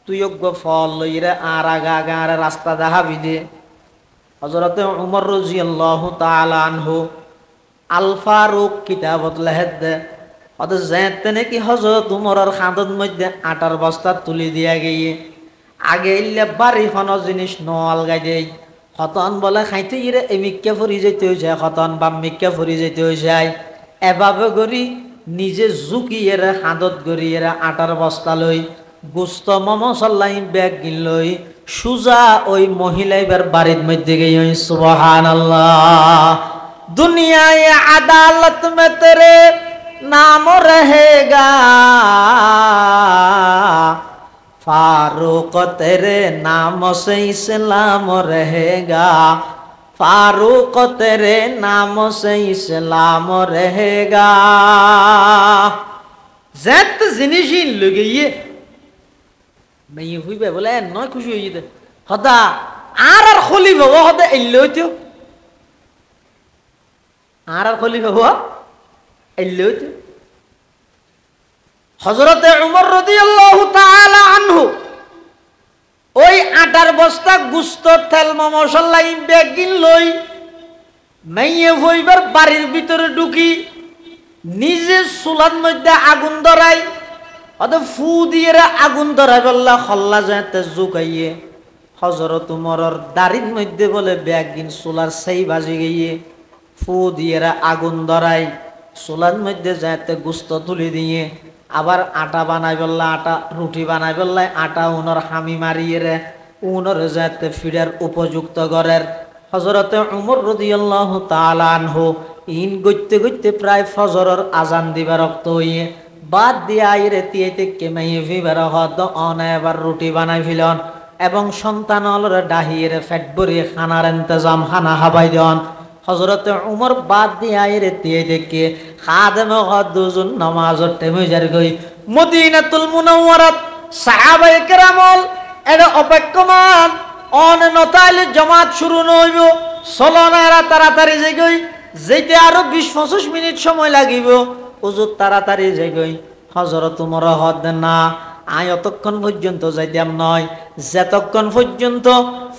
তুই ফল লইরে আর আগা আগা রাস্তা দেখাবি দে হযরতে উমর রাদিয়াল্লাহু তাআলা আনহু আল ফারুক কিতাবত লেখে দে অত যেতে নাকি হযরত উমরের খাদত মধ্যে আটার বস্তা তুলি দিয়া গিয়ে আগে ইল্লে বাড়ি খন জিনিস নল গাই দেই খতন বলে খাইতে ইরে এমিক্কে ফুরি যেতে হয়েছে খতন বা মিক্কে ফুরি যেতে হয়েছে এভাবে করি নিজে ঝুঁকি এরা হাতত গড়ি এরা আটার বস্তা লই গুস্ত মমসাল্লাই ব্যাগ কিনলই সুজা ওই মহিলাইবার বাড়ির মধ্যে গিয়ে সুবহানাল্লাহ। দুনিয়ায় আদালত মে তেরে নাম রহেগা, फारूक तेरे नाम से इस्लाम रहेगा, फारूक तेरे नाम से इस्लाम रहेगा। जैत जिनिसी लगे ये मैं ये हुई बे बोला न खुशी हुई थे हदा आर खलीफा वो हदा इल्लो तो आर खलीफा हुआ इल्लो तो হযরত উমর রাদিয়াল্লাহু তাআলা আনহু ওই আটার বস্তা গুস্ত তেল মশলা ব্যাগিন লই মাইয়ে হইবার বাড়ির ভিতরে ঢুকি নিজে চুলার মধ্যে আগুন ধরাই অত ফু দিয়ে আগুন ধরাই বললা খল্লা যাতে জুকাইয়ে হযরত উমরের দাড়ির মধ্যে বলে ব্যাগিন চুলার সেই বাজি গিয়ে ফু দিয়ে আগুন ধরাই চুলার মধ্যে যাতে গুস্ত তুলে দিয়ে আবার আটা বানাই বললা আটা রুটি বানাই বললাই আটা উনর হামি মারিয়ে রে উনর যাতে ফিরার উপযুক্ত গরের হযরত উমর রাদিয়াল্লাহু তাআলা আনহু ইন গইতে গইতে প্রায় ফজরের আজান দিবার রক্ত হইয়ে বাদ দিয়ে আইরে তিয়েতে কেমাইয়ে ফিবার হদ অনে এবার রুটি বানাই ফিলন এবং সন্তান অলরে ডাহিয়ে ফেট ভরিয়ে খানার ইন্তজাম খানা হাবাই দেন। হযরত উমর বাদ দিয়ে আইরে দিয়ে দেখে খাদেমে দুজন নামাজের টাইমে যার গই মদিনাতুল মুনাওয়ারাত সাহাবায়ে কেরামল এর অপেক্ষমান অন নতাইলে জামাত শুরু নইব সলনারা তাড়াতাড়ি যাই গই যেতে আরো 20-25 মিনিট সময় লাগিব হুজুর তাড়াতাড়ি যাই গই। হযরত উমর হদ না আয় অতক্ষণ পর্যন্ত যাইতাম নয় যতক্ষণ পর্যন্ত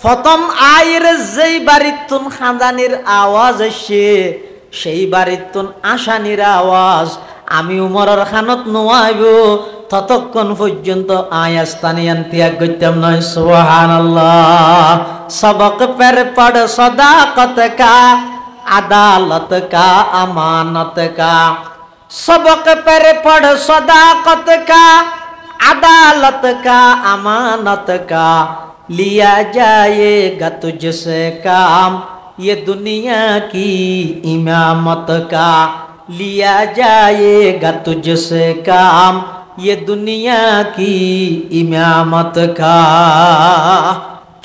প্রথম আয়ের যেই বাড়িতুন খাঁদানির আওয়াজ আসে সেই বাড়িতুন আসানির আওয়াজ আমি উমরের খানত নোয়াইব ততক্ষণ পর্যন্ত আয়াস্তানিয়ান ত্যাগ করতাম নয়। সুবহানাল্লাহ। সবক পের পড় সদাকত কা আদালত কা আমানত কা, सबक पर पढ़ सदाकत का अदालत का अमानत का, लिया जाएगा तुझसे काम ये दुनिया की इमामत का, लिया जाएगा तुझसे काम ये दुनिया की इमामत का।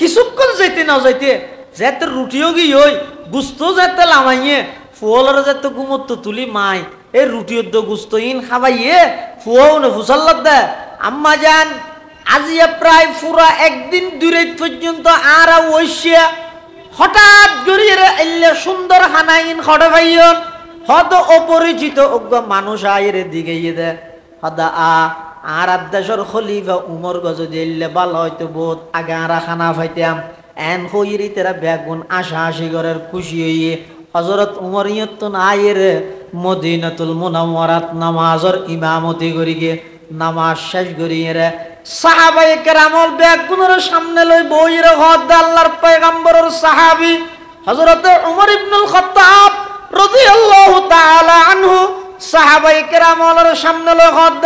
কিছুক্ষণ যাইতে না যাইতে যেতে রুটিও গি ওই গুস্তো যেতে লামাইয়ে ফুয়ালার যেতে গুমত্ত তুলি মাই এই রুটি উদ্দ গুস্ত ইন খাবাইয়ে ফুয়াও না ফুসাল্লাত দে আম্মা যান আজিয়া প্রায় পুরা একদিন দূরে পর্যন্ত আর ওইসিয়া হঠাৎ গড়িয়ে এলে সুন্দর খানাইন খড়ে ভাইয়ন হদ অপরিচিত অজ্ঞ মানুষ আয়ের দিকে ইয়ে দে হদা আর আদাসর খলিফা উমর গজ দিলে ভালো হয়তো বহুত আগে আরা খানা ফাইতাম এন হইরি তেরা বেগুন আশা আশি ঘরের খুশি হইয়ে হযরত উমর ইয়তুন আয়ের মদিনাতুল মুনাওয়ারাত নামাজের ইমামতি করিগে নামাজ শেষ করিয়ে রে সাহাবায়ে কেরামল বেগুনের সামনে লই বইরে হদ আল্লাহর পয়গম্বরের সাহাবী হযরত উমর ইবনুল খাত্তাব রাদিয়াল্লাহু তাআলা আনহু সাহাবায়ে কেরামলের সামনে লই হদ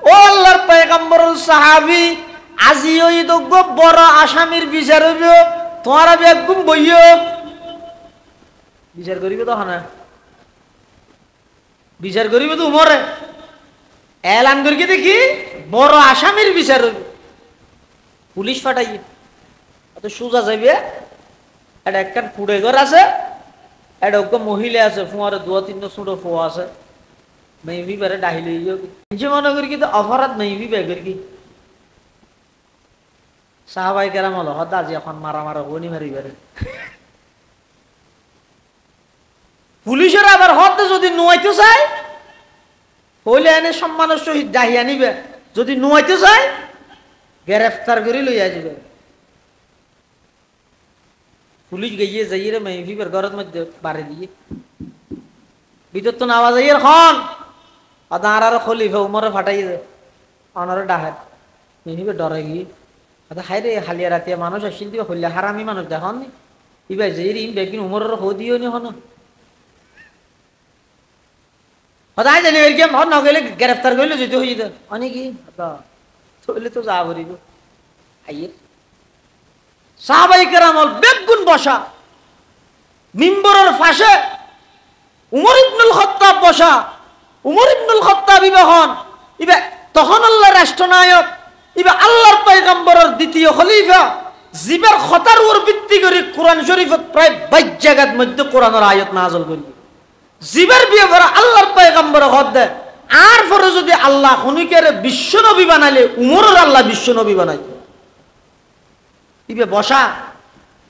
ও আল্লাহর পয়গম্বরের সাহাবী আজি ওই তো বড় আসামির বিচার হইব তোমরা বেগুন বইও বিচার করিবে তো না বিচার করিবে তো উমরে এলান করি দেখি বড় আসামির বিচার হইব পুলিশ ফাটাইয়ে অত সোজা যাইবে এটা একটা ফুড়ে ঘর আছে এটা ওকে মহিলা আছে ফুয়ারে 2-3 ছোট ফুয়া আছে মেবি বারে ডাহিলে যে মনে করি কিন্তু অপরাধ মেবি বেগর কি সাহাবায়ে কেরাম হলো হদা যে এখন মারা গনি মারি বেরে পুলিশের আবার হতে যদি নুয়াইতে চায় হইলে এনে সম্মানের সহিত ডাহিয়া নিবে যদি নুয়াইতে চায় গ্রেফতার করে লইয়া যাবে পুলিশ গিয়ে যাইয়ে মেহফিবের ঘরের মধ্যে বাড়ি দিয়ে ভিতর তো নাওয়া যাইয়ের খন আদার আর খলিফা উমরে ফাটাই দে অনারে ডাহে মেহফিবে ডরে গিয়ে আদা হাই রে হালিয়া রাতিয়া মানুষ আসিল দিবা হইলে হারামি মানুষ দেখুন নি ইবা যাইয়ের ইন বেকিন উমরের হো দিও নি হন হদাই জানি এর গেম হন না গেলে গ্রেফতার কইলে যেতে হই দে অনেক কি তইলে তো যা বলিব আইয়ে সাহাবায়ে কেরামল বেগুন বসা মিম্বরের পাশে উমর ইবনুল খাত্তাব বসা উমর ইবনুল খাত্তাব ইবাহন ইবা তখন আল্লাহর রাষ্ট্রনায়ক ইবা আল্লাহর পয়গম্বরের দ্বিতীয় খলিফা জিবার খতার উপর ভিত্তি করে কোরআন শরীফত প্রায় 22 জায়গার মধ্যে কোরআনের আয়াত নাযিল করবে জিবার বিয়ে করা আল্লাহর পয়গম্বর হদ দেয় আর পরে যদি আল্লাহ খনিকের বিশ্ব নবী বানাইলে উমরের আল্লাহ বিশ্ব নবী বানাইতো ইবে বসা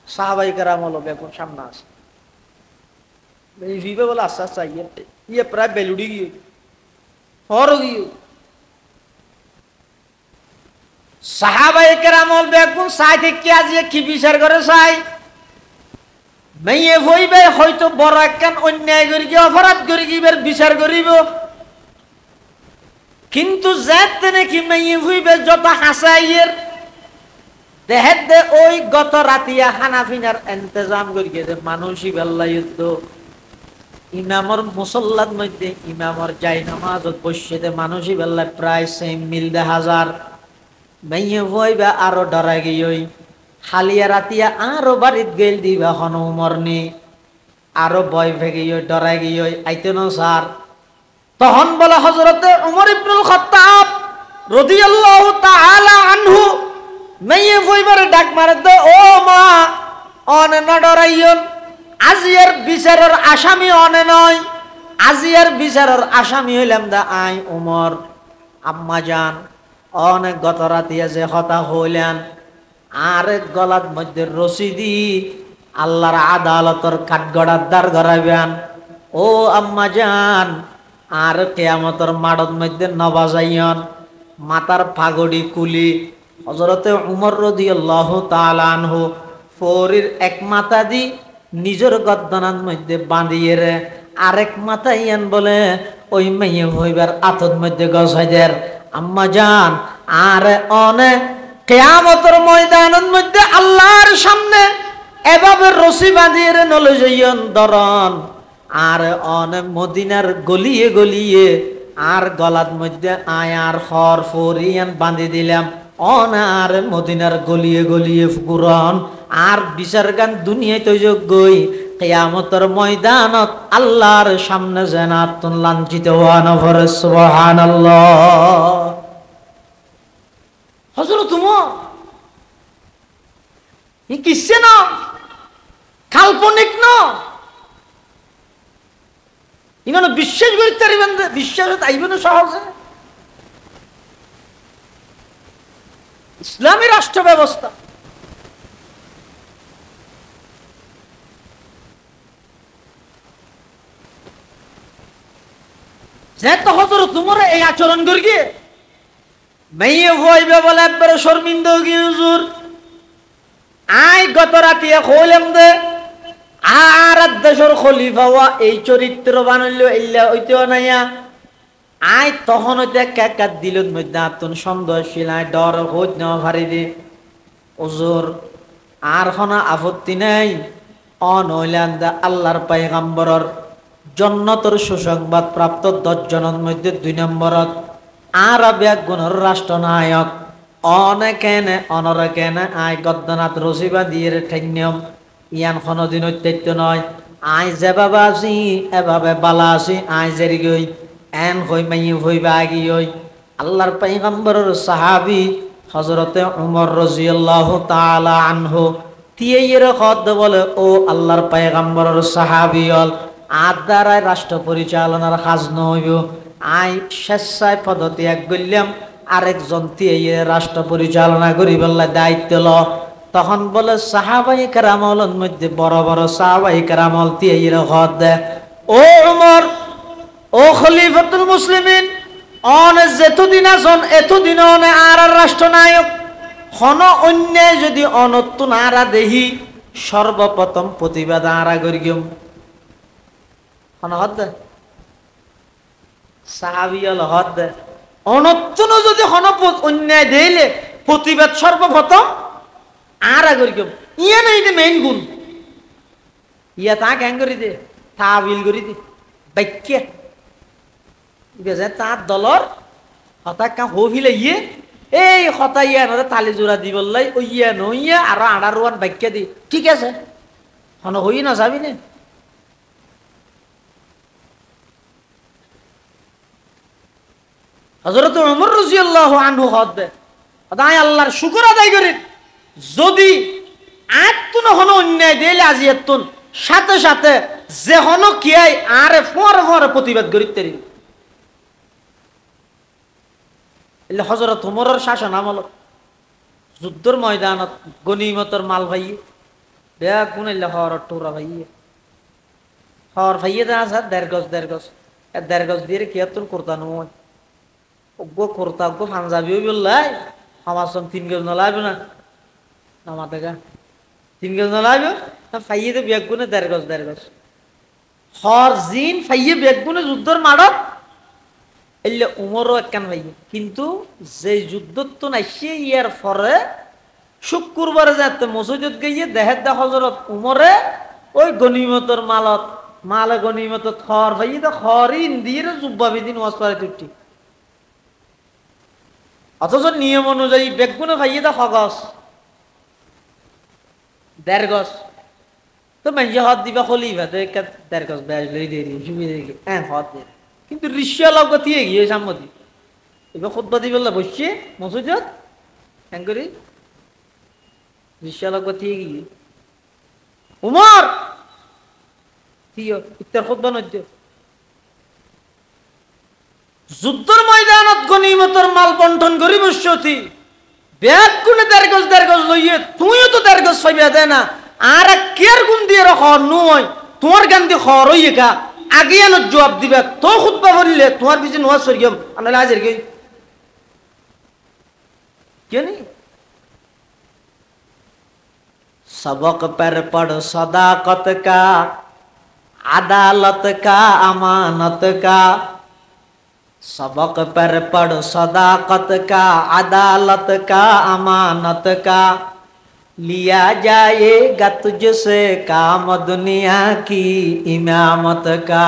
সাহাবায়ে কেরামল বেগুন সামনে আছে ভিবে বলে আচ্ছা আচ্ছা ইয়ে প্রায় বেলুড়ি গিয়ে হর গিয়ে সাহাবায়ে কেরামল বেগুন চাই থেকে আজি কি বিচার করে চাই মেয়ে হইবে হয়তো বড় একখান অন্যায় করি কি অপরাধ করি কি বিচার করিব কিন্তু যেতে নাকি মেয়ে হইবে যত হাসাইয়ের দেহের দে ওই গত রাতিয়া হানাফিনার ইন্তজাম করি গিয়ে মানুষই বেল্লা যুদ্ধ ইমামর মুসল্লার মধ্যে ইমামর যাই নামাজত বসে দে মানুষই বেল্লা প্রায় সেম মিল 1000 মেয়ে হইবে আরো ডরা গিয়ে হালিয়া রাতিয়া আরো বাড়িত গেল দিবা হন উমরনি আরো ভয় ভেগে ডরাই গিয়ে আইতে ন স্যার তখন বলে হযরতে উমর ইবনুল খাত্তাব রাদিয়াল্লাহু তাআলা আনহু মেয়ে হইবারে ডাক মারে দে ও মা অনে না ডরাইয়ন আজিয়ার বিচারের আসামি অনে নয় আজিয়ার বিচারের আসামি হইলাম দা আই উমর আম্মা জান অনেক গত রাতিয়া যে হতা হইলেন আরেক গলার মধ্যে রশিদি আল্লাহর আদালতর কাঠগড়ার দ্বার গড়াইবেন ও আম্মা জান আর কিয়ামতের মাঠের মধ্যে নবাজাইয়ন মাতার পাগড়ি কুলি হযরতে উমর রাদিয়াল্লাহু তাআলা আনহু ফরির এক মাথা দি নিজের গদ্দনার মধ্যে বাঁধিয়ে রে আরেক মাথাইয়ান বলে ওই মেয়ে হইবার আতর মধ্যে গছাই দের আম্মা জান আর অনেক কিয়ামতের ময়দানের মধ্যে আল্লাহর সামনে এভাবে রশি বাঁধিয়ে নলে যাইয়ন দরন আর অনেক মদিনার গলিয়ে গলিয়ে আর গলার মধ্যে আয়ার খর ফরিয়ান বাঁধি দিলাম অনার মদিনার গলিয়ে গলিয়ে ফুকুরন আর বিচার গান দুনিয়ায় তো যোগ্যই কিয়ামতের ময়দানত আল্লাহর সামনে যেন আত্মন লাঞ্ছিত হওয়া না পড়ে সুবহানাল্লাহ হযরত উমর ই কিসে না কাল্পনিক না ইমানে বিশ্বাস করতে পারবেন বিশ্বাস আইবেন সহজে ইসলামী রাষ্ট্র ব্যবস্থা যেহেতু হযরত উমর এই আচরণ করি গিয়ে মেয়ে হইবে বলে একবারে শর্মিন্দা গিয়ে হুজুর আই গত রাতিয়া কইলাম দে আর দেশের খলিফা হওয়া এই চরিত্র বানাইল ইল্লা হইতেও নাইয়া আই তখন হইতে কাকাত দিলের মধ্যে আত্মন সন্দেহশীল আই ডর হইত নেওয়া ভারি দে হুজুর আর কোনো আপত্তি নাই অনইলান দা আল্লাহর পয়গম্বরর জন্নতর সুসংবাদ প্রাপ্ত 10 জনের মধ্যে 2 নম্বরত আরব এক গুণর রাষ্ট্রনায়ক অনেকেনে অনরেকেনে আই গদ্দনাথ রসিবা দিয়ে ঠেন্যম ইয়ান কোনদিন অত্যত্য নয় আই যেভাবে আছি এভাবে বালা আছি আই জেরি গই এন হই মাই হইবা আগি হই আল্লাহর পয়গম্বরের সাহাবী হযরতে উমর রাদিয়াল্লাহু তাআলা আনহু তিয়ের খদ বলে ও আল্লাহর পয়গম্বরের সাহাবী হল আদারায় রাষ্ট্র পরিচালনার কাজ নইব আই স্বেচ্ছায় পদ্ধতি এক গল্যাম আরেকজন তিয়ে রাষ্ট্র পরিচালনা করিবার দায়িত্ব ল তখন বলে সাহাবায়ে কেরামলের মধ্যে বড় বড় সাহাবায়ে কেরামল তিয়ের খদ দে ও উমর ও খলিফাতুল মুসলিমিন অন যেতদিন আছেন এতদিন অনে আর রাষ্ট্রনায়ক কোন অন্যায় যদি অনত্য নারা দেহি সর্বপ্রথম প্রতিবাদ আরা করিম কোন হদ সাহাবিয়াল হদ অনত্য যদি কোন অন্যায় দেইলে প্রতিবাদ সর্বপ্রথম আরা করিম ইয়া নাই মেইন গুণ ইয়া তা কেন করি দে তাবিল করি দে বাক্য তার দলর হঠাৎ কাম হফিলে ইয়ে এই হতাইয়া নরে তালি জোড়া দি বললাই ওইয়া নইয়া আর আড়ারুয়ান বাক্যা দি ঠিক আছে হন হই না যাবি না হযরত ওমর রাদিয়াল্লাহু আনহু হদে আদায় আল্লাহর শুকর আদায় করেন যদি আত্মন হন অন্যায় দিলে আজি আত্মন সাথে সাথে যে হন কিয়াই আরে ফরে ফরে প্রতিবাদ করিতে রি এলে হযরত ওমরের শাসন আমল যুদ্ধের ময়দানত গনিমতের মাল ভাইয়ে বেয়া কোন এলে হর টুরা ভাইয়ে হর ভাইয়ে দা আছে দেড় গজ দিয়ে কি আত্মন করতা নয় ওগো করতা ওগো পাঞ্জাবিও বললাই আমার সঙ্গে 3 গজ নলাইব না নামা দেখা 3 গজ নলাইব ফাইয়ে তো বেগ গুনে দেড় গজ হর জিন ফাইয়ে বেগ গুনে যুদ্ধের মাড়ত এলে উমরও একখান ভাইয়ে কিন্তু যে যুদ্ধ তো নাইছে ইয়ার পরে শুক্রবারে যাতে মসজিদত গিয়ে দেহের দা হযরত উমরে ওই গনিমতের মালে গনিমত খর ভাইয়ে তো খরিন দিয়ে জুব্বা বিদিন ওয়াজ করে তুটি অথচ নিয়ম অনুযায়ী বেগুনে ভাইয়ে দা হগস দেড় গজ তো মানুষ হাত দিবা খলিবা তো একটা দেড় গজ ব্যাজ লই দেরি সুবিধা দেখি হাত দিয়ে কিন্তু ঋষিয়া লগ গতিয়ে গিয়ে সামদি এবার খুতবা দি বললা বসছে মসজিদত হ্যাং করি ঋষিয়া লগ গতিয়ে গিয়ে উমর ইত্যার খুতবা নদ্য যুদ্ধের ময়দানত গনিমতের মাল বন্টন করি বসছি ব্যাগ কোনে দেড় গজ লইয়ে তুইও তো দেড় গজ পাইবা দেয় না আর কেয়ার গুণ দিয়ে হর নয় তোমার গান দিয়ে হর হইয়ে গা আগে আনো জবাব দিবে তো খুতবা বললে তোমার পিছনে নোয়াজ সরিয়ম আনালে আজের গে কেন सबक पर पढ़ सदाकत का अदालत का अमानत का सबक पर पढ़ सदाकत का अदालत का अमानत का लिया जाएगा तुझसे काम दुनिया की इमामत का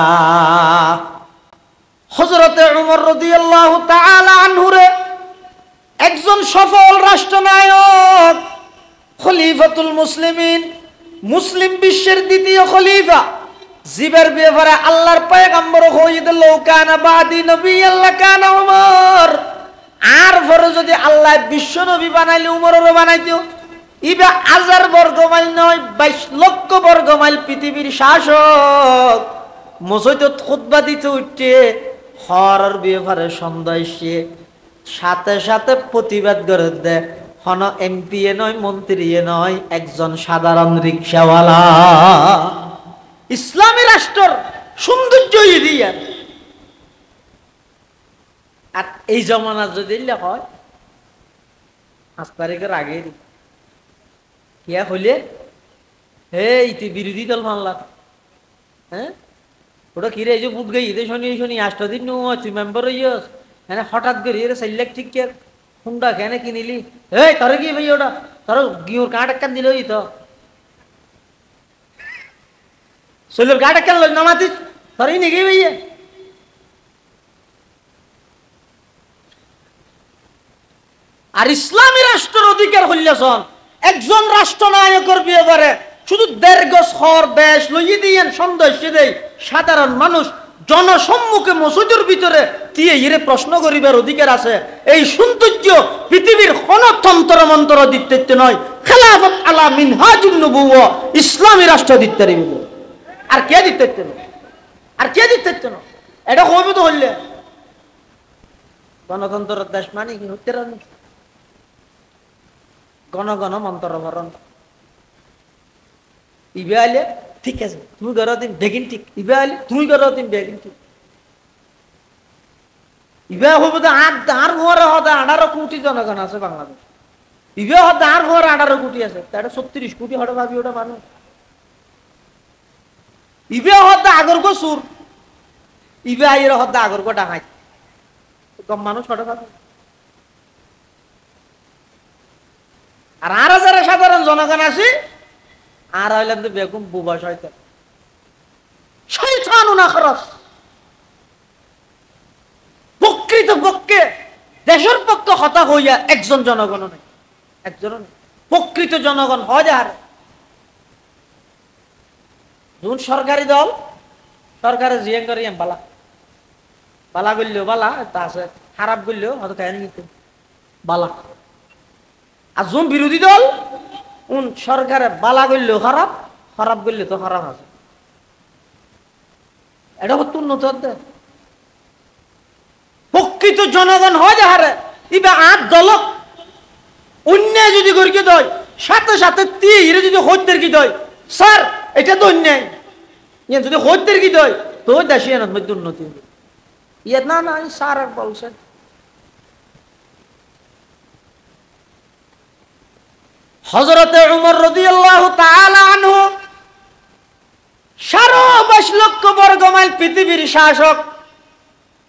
हजरत उमर রাদিয়াল্লাহু তাআলা আনহু রে একজন সফল রাষ্ট্রনায়ক খলিফাতুল মুসলিমিন মুসলিম বিশ্বের দ্বিতীয় খলিফা জিবের ব্যাপারে আল্লাহর পয়গম্বর হয়ে দিল কানা বাদি নবী আল্লাহ কানা উমর আর পরে যদি আল্লাহ বিশ্ব নবী বানাইলে উমরেরও বানাইতো ইবা 1000 বর্গ মাইল নয় 22 লক্ষ বর্গ মাইল পৃথিবীর শাসক মসজিদত খুতবা দিতে উঠে হরর ব্যাপারে সন্দেহে সাথে সাথে প্রতিবাদ করে দেয় হন এমপি নয় মন্ত্রী নয় একজন সাধারণ রিকশাওয়ালা ইসলামী রাষ্ট্রের সৌন্দর্য দিয়া আর এই জমানা যদি হয় 5 তারিখের আগে কিয়া হইলে হে ইতি বিরোধী দল মানলা হ্যাঁ ওটা কিরে এই যে বুট গাই ঈদে শনি 8 দিন তুই মেম্বার হইয়াস হ্যাঁ হঠাৎ করে এর 4 লাখ ঠিক কে হুন্ডা কেন কিনিলি এই তোর কি ভাই ওটা তোর গিওর কাট কান দিল ওই তো সোলের কাট কান লই নামাতি তোরই নাকি ভাইয়া আর ইসলামী রাষ্ট্রের অধিকার হইলেছন একজন রাষ্ট্রনায়কের ব্যাপারে শুধু 1.5 গজ খর বেশ লইয়ে দিয়েন সন্দেশ দেই সাধারণ মানুষ জনসম্মুখে মসজিদের ভিতরে দিয়ে এর প্রশ্ন করিবার অধিকার আছে এই সৌন্দর্য পৃথিবীর কোন তন্ত্র মন্ত্র দিতে নয় খেলাফত আলা মিনহাজুন নবুওয়া ইসলামী রাষ্ট্র দিতে রইব আর কে দিতে না এটা কইবে তো হইলে গণতন্ত্রের দেশ মানে কি হতে রানি গণ মন্ত্র ভরণ ইবে আইলে ঠিক আছে তুমি করো দিন বেগিন ঠিক ইবে আইলে তুমি করো দিন বেগিন ঠিক ইবে হবো তো আর ঘরে হতে 18 কোটি জনগণ আছে বাংলাদেশ ইবে হতে আর ঘরে 18 কোটি আছে তাহলে 36 কোটি হতে ভাবি ওটা মানুষ ইবে হতে আগর গো সুর ইবে আইরে হতে আগর গো ডাকাই কম মানুষ হতে ভাবি আর যারা সাধারণ জনগণ আছে আর হইলেন তো বেগম বুবা শয়তান শয়তানুন আখরাস প্রকৃত পক্ষে দেশের পক্ষে হতা হইয়া একজন জনগণ নেই, একজন প্রকৃত জনগণ হয় যার যখন সরকারি দল সরকারে জিয়াং করি বালা বালা করলেও বালা তা আছে, খারাপ করলেও হয়তো কাহিনী নিতে বালা। আর যখন বিরোধী দল সরকারে বালা করলেও খারাপ, খারাপ করলে তো খারাপ আছে। এটা হতো উন্নত প্রকৃত জনগণ হয় যাহারে ইবা আট দল অন্যায় যদি করিকে দেয় সাথে সাথে তীরে যদি হত্যের কি দেয় স্যার এটা তো অন্যায়, যদি হত্যের কি দেয় তো দেশে মধ্যে উন্নতি হবে। ইয়ে না না স্যার আর বলছেন হযরতে উমর রাদিয়াল্লাহু তাআলা আনহু 22 লক্ষ বর্গ মাইল পৃথিবীর শাসক,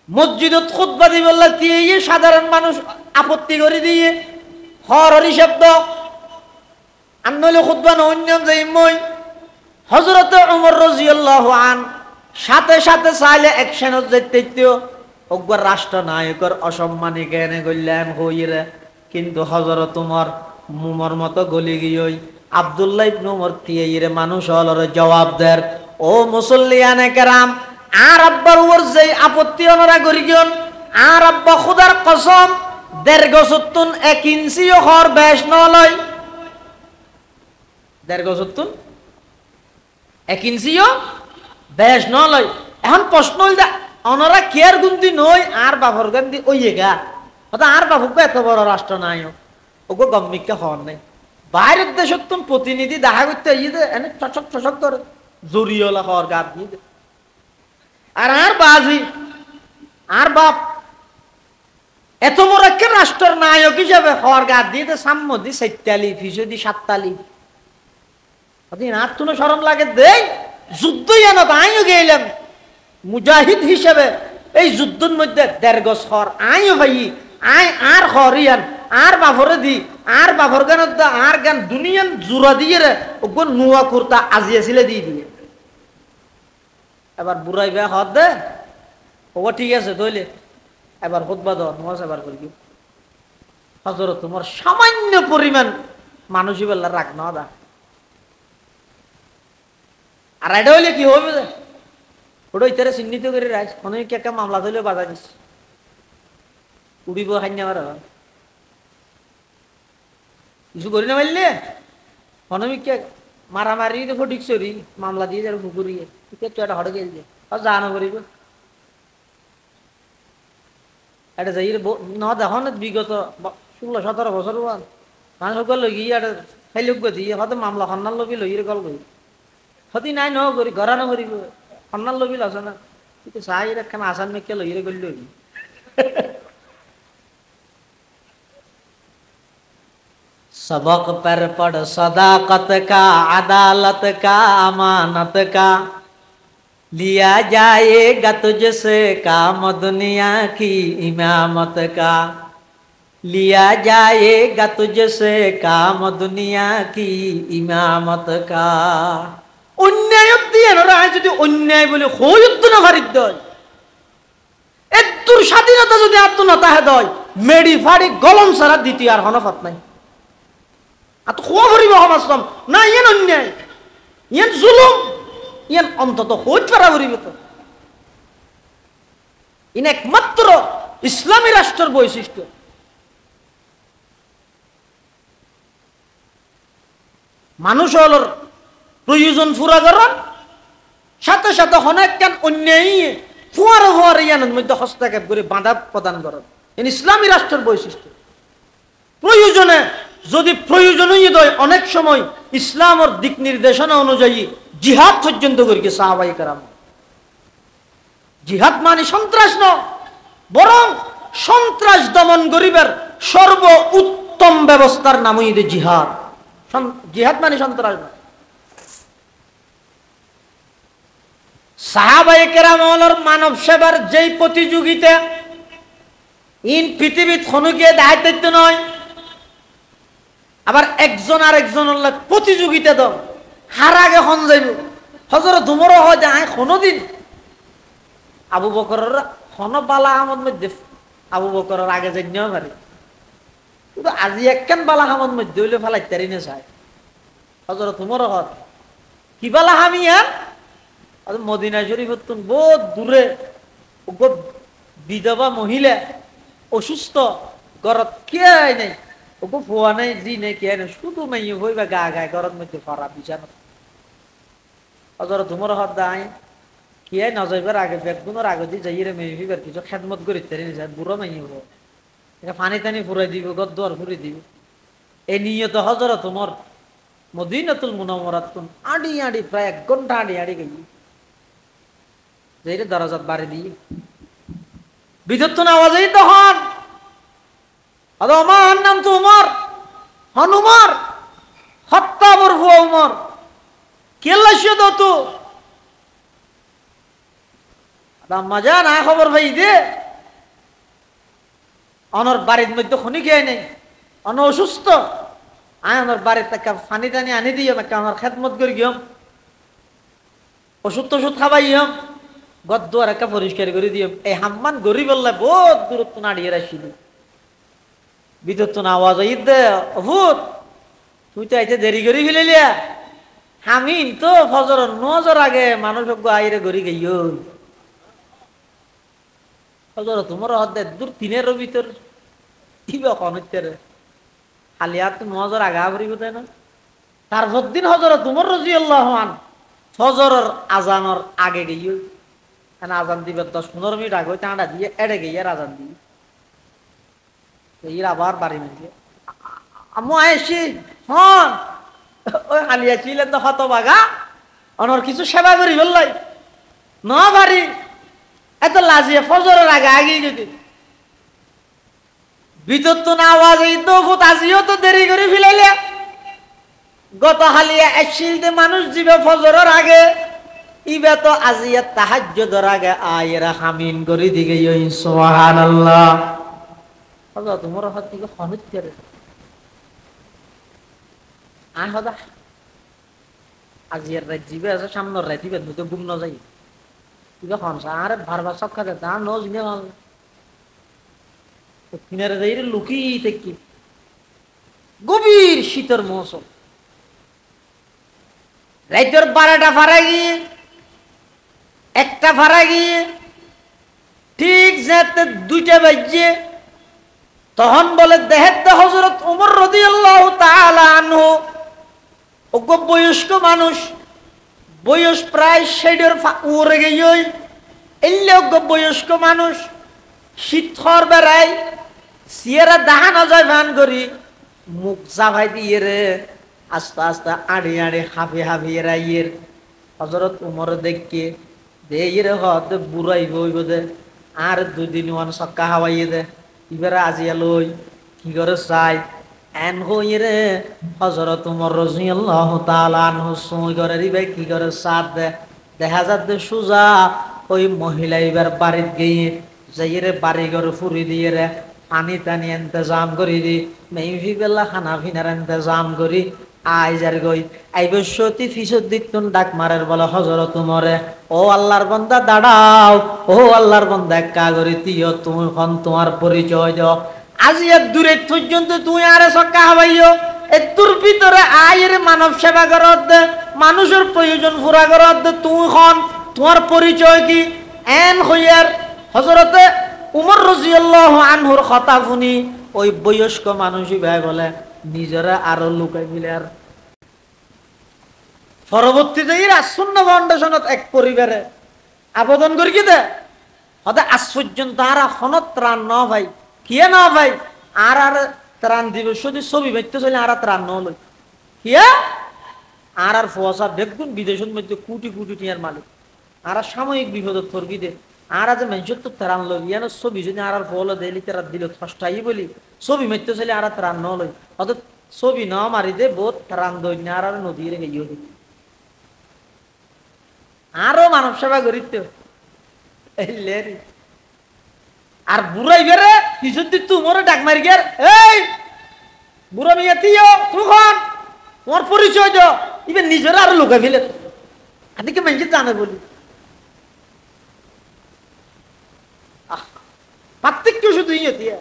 মসজিদত খুতবা দিবল্লা দিয়ে সাধারণ মানুষ আপত্তি করে দিয়ে হরি শব্দ আন্নলে খুতবা অন্যম যাই মই হযরতে উমর রাদিয়াল্লাহু আন সাথে সাথে চাইলে অ্যাকশনত যেতেও একবার রাষ্ট্রনায়কের অসম্মানী জ্ঞানে গল্যান হইরে, কিন্তু হযরত উমর মুমর মতো গলি গিয়ে আব্দুল্লাহ ইবনে উমর তিয়েরে মানুষ হলরে জবাব দের, ও মুসল্লিয়ানে কেরাম আর আব্বার ওর যে আপত্তি ওনারা করি গিয়ন আর আব্বা খুদার কসম 1.5 গজতুন 1 ইঞ্চিও হর বেশ নলয়, 1.5 গজতুন 1 ইঞ্চিও বেশ নলয়। এখন প্রশ্ন হইল ওনারা কেয়ার গুন্দি নই আর বাবর গান্ধী ওইয়ে গা হয়তো আর বাবুকে এত বড় রাষ্ট্র নায়ক ওগো গম্মিকা হওয়ার নাই, বাইরের দেশত তুমি প্রতিনিধি দেখা করতে ইয়ে এনে চচক চচক করে জরিওলা হওয়ার গাত দিয়ে আর বাজি আর বাপ এত বড় একটা রাষ্ট্রের নায়ক হিসাবে হওয়ার গাত দিয়ে সাম্য দি 47% 47 আর তুনো শরম লাগে দেই যুদ্ধ এনে আমিও গেলাম মুজাহিদ হিসেবে এই যুদ্ধের মধ্যে 1.5 গজ হর আমিও ভাই আই আর হরিয়ান আর বাফরে দি আর বাফর গান আর গান দুনিয়ান জোড়া দিয়ে রে ওগো নুয়া কুর্তা আজিয়েছিলে দিয়ে দিয়ে এবার বুড়াই বে হদ দে ওগো ঠিক আছে ধইলে এবার খুতবা দাও নমাজ এবার করি হযরত তোমার সামান্য পরিমাণ মানুষই বেলা রাখ না দা আর এটা হইলে কি হবে ওটা ইতারে চিহ্নিত করে রাখ অনেক একটা মামলা ধরলে বাধা দিস উড়িব হাইনা মারা কিছু করি না মারলে অনমিকে মারামারি দেখো ডিকশরি মামলা দিয়ে যাবে পুকুরিয়ে একটা হড়ে গেল যে জানো করিব এটা যাই ন দেখো না বিগত 16-17 বছর মানুষ লই গিয়ে এটা ফেলুক দিয়ে হয়তো মামলা সন্ন্যান লবি লই গল গই হতি নাই ন করি ঘরা ন করিব সন্ন্যান লবি আছে না কিন্তু চাই একখান আসান মেকে লই গল सबक पर पढ़ सदाकत का अदालत का अमानत का लिया जाएगा तुझसे काम दुनिया की इमामत का लिया जाएगा तुझसे काम दुनिया की इमामत का अन्याय দিয়ে না যদি অন্যায় বলে হইত না ফারিদ এত স্বাধীনতা যদি আত্মনতা হয় মেডি ফাড়ি গলম ছাড়া দ্বিতীয় আর হনফত নাই আর তো খোয়া ভরিব সমাজম না ইয়েন অন্যায় ইয়েন জুলুম ইয়েন অন্তত হইত পারা ভরিব তো ইন একমাত্র ইসলামী রাষ্ট্রের বৈশিষ্ট্য মানুষ হলোর প্রয়োজন পুরা করার সাথে সাথে অনেক কেন অন্যায় ফুয়ার হওয়ার ইয়ানের মধ্যে হস্তক্ষেপ করে বাধা প্রদান করার ইসলামী রাষ্ট্রের বৈশিষ্ট্য প্রয়োজনে যদি প্রয়োজনীয় হয় অনেক সময় ইসলামের দিক নির্দেশনা অনুযায়ী জিহাদ পর্যন্ত করি সাহাবায়ে কেরাম জিহাদ মানে সন্ত্রাস ন বরং সন্ত্রাস দমন করিবার সর্ব উত্তম ব্যবস্থার নামই জিহাদ জিহাদ মানে সন্ত্রাস না সাহাবায়ে কেরামের মানব সেবার যেই প্রতিযোগিতা ইন পৃথিবীত খনুকে দায়িত্ব নয় আবার একজন আর একজনের প্রতিযোগিতা দাও হার আগে খন যাইব হযরত উমর হয় যায় কোনদিন আবু বকরের খন বালা আহমদ মধ্যে আবু বকরের আগে যাইও পারি, কিন্তু আজি একখান বালা হামন মধ্যে হইলে ফেলাইতারি না চাই হযরত উমর হত কি বালা হামিয়ান মদিনা শরীফ বহুত দূরে বিধবা মহিলা অসুস্থ ঘরত কে নাই ওকে ফোয়া নাই জি নাই কে নাই শুধু মাইয়ে হইবা গা গায় ঘরের মধ্যে ফরা বিছানো হযরত উমর হত দাই কে না যাইবার আগে বেগুনের আগে দিয়ে যাইরে মেয়ে ফিবার কিছু খেদমত করি তারি না বুড়ো মাইয়ে হবো এটা পানি টানি ফুরাই দিব গদ্দর ফুরি দিব এই নিয়ত হযরত উমর মদিনাতুল মুনাওয়ারাত কোন আড়ি আড়ি প্রায় 1 ঘন্টা আড়ি আড়ি গই যাইরে দরজাত বাড়ি দিয়ে বিদ্যুৎ আওয়াজই তখন আদা আমার নাম তো উমর হন উমর হত্যা বরফু উমর কেল্লাশিও দো তো আদা মজা না খবর ভাই দে অনর বাড়ির মধ্যে খনি খেয়ে নেই অন অসুস্থ আয় আমার বাড়ির টাকা ফানি টানি আনি দিও আমাকে আমার খেদমত করি গিয়ম ওষুধ টষুধ খাবাইম গদ্দুয়ার একটা পরিষ্কার করে দিও এই হাম্মান গরি বললে বহুত দূরত্ব নাড়িয়ে রাখছিল বিদ্যুৎ আওয়াজ ঈদ ভূত তুই তো আইতে দেরি করে ফেলিলিয়া হামিন তো ফজর নজর আগে মানুষ আইরে গড়ি গইও ফজর তোমার হদ্দে দূর তিনের ভিতর দিবে কনতেরে খালি আর তো নজর আগা করিব তাই না তারপর দিন হজর তোমার রাদিয়াল্লাহু আন ফজরের আজানের আগে গইও কারণ আজান দিবে 10-15 মিনিট আগে চাঁদা দিয়ে এড়ে গিয়ে আজান দিয়ে এর আবার বাড়ি মিলছে আম্মু আইসি হন ওই খালিয়া ছিলেন তো হত বাগা অনর কিছু সেবা করি বললাই না বাড়ি এত লাজিয়ে ফজরের আগে আগে যদি ভিতর তো না আওয়াজ এই তো ভূত আজিও তো দেরি করে ফেলাইলে গত হালিয়া একশিল দে মানুষ দিবে ফজরের আগে ইবে তো আজিয়া তাহাজ্জুদের আগে আয়েরা হামিন করে দিকে সুবহানাল্লাহ হযরত তোমার হাত থেকে খনিত করে আয় হদা আজিয়ার রাত জিবে আছে সামনের রাত দিবে তো ঘুম না যাই ইবে খনসা আরে বারবার সব খাতে দা নোজ নে হল তো কিনারে যাইরে লুকি থেকে গভীর শীতের মৌসুম রাইতের 12টা ফারা গিয়ে 1টা ফারা গিয়ে ঠিক যেতে 2টা বাজে তখন বলে দেহেতে হযরত উমর রাদিয়াল্লাহু তাআলা আনহু ওগো বয়স্ক মানুষ বয়স প্রায় 60-এর উপরে গিয়ে এলে ওগো বয়স্ক মানুষ শীত খর বেড়াই সিয়ারা দাহানো যায় ভান করি মুখ জাভাই দিয়ে রে আস্তে আস্তে আড়ে আড়ে হাফে হাফে রাইয়ের হযরত উমর দেখকে দে ইরে হদ বুড়াই বইব দে আর 2 দিন ওয়ান সক্কা হাওয়াইয়ে দে ইবারে আজিয়া লই কি করে চাই এন হইরে হযরত উমর রাদিয়াল্লাহু তাআলা আনহু সই করে রিবে কি করে সাথ দে দেখা যাচ্ছে সুজা ওই মহিলা এবার বাড়িত গিয়ে যাইরে বাড়ি ঘর ফুরি দিয়ে রে পানি টানি ইন্তজাম করি দি মেইফি বেলা খানা পিনার ইন্তজাম করি আইজার গই আইবসতি ফিসদ দিতুন ডাক মারার বলে হযরত উমরে ও আল্লাহর বান্দা দাঁড়াও ও আল্লাহর বান্দা একা করে তিও তুমি কোন তোমার পরিচয় দাও আজি এত দূরে পর্যন্ত তুই আরে সক্কা হবাইও এত দূর ভিতরে আইরে মানব সেবা করত মানুষের প্রয়োজন পুরা করত তুই কোন তোমার পরিচয় কি এন হইয়ার হযরতে উমর রাদিয়াল্লাহু আনহুর কথা শুনি ওই বয়স্ক মানুষই ভাই বলে নিজেরা আরো লুকাই মিলার পরবর্তীতে এরা সুন্নাহ ফাউন্ডেশনত এক পরিবারে আবেদন করি কি দে হদা আজ পর্যন্ত আর হনত ত্রাণ ন ভাই কিয়ে না ভাই আর ত্রাণ দিবে শুধু ছবি বাইতে চলে আর ত্রাণ ন লই কিয়া আর ফোয়াসা দেখুন বিদেশের মধ্যে কোটি কোটি টিয়ার মালিক আর সাময়িক বিপদত ফরকি দে আর আজ মানুষের তো ত্রাণ লই ইয়ানো ছবি যদি আর ফলো দেলি তারা দিল ঠষ্টাই বলি ছবি মারতে চলে আর ত্রাণ ন লই অত ছবি ন মারি দে বহুত ত্রাণ দই না আর নদী রে গিয়ে আরো মানব সেবা করিত আর বুড়াই বেড়ে পিছন দিক তোমার ডাক মারি গের এই বুড়া মিয়া তিও তুখন তোমার পরিচয় দাও ইবে নিজের আর লুকা ফেলে আদিকে মানুষ জানে বলি পার্থক্য শুধু ইয়ে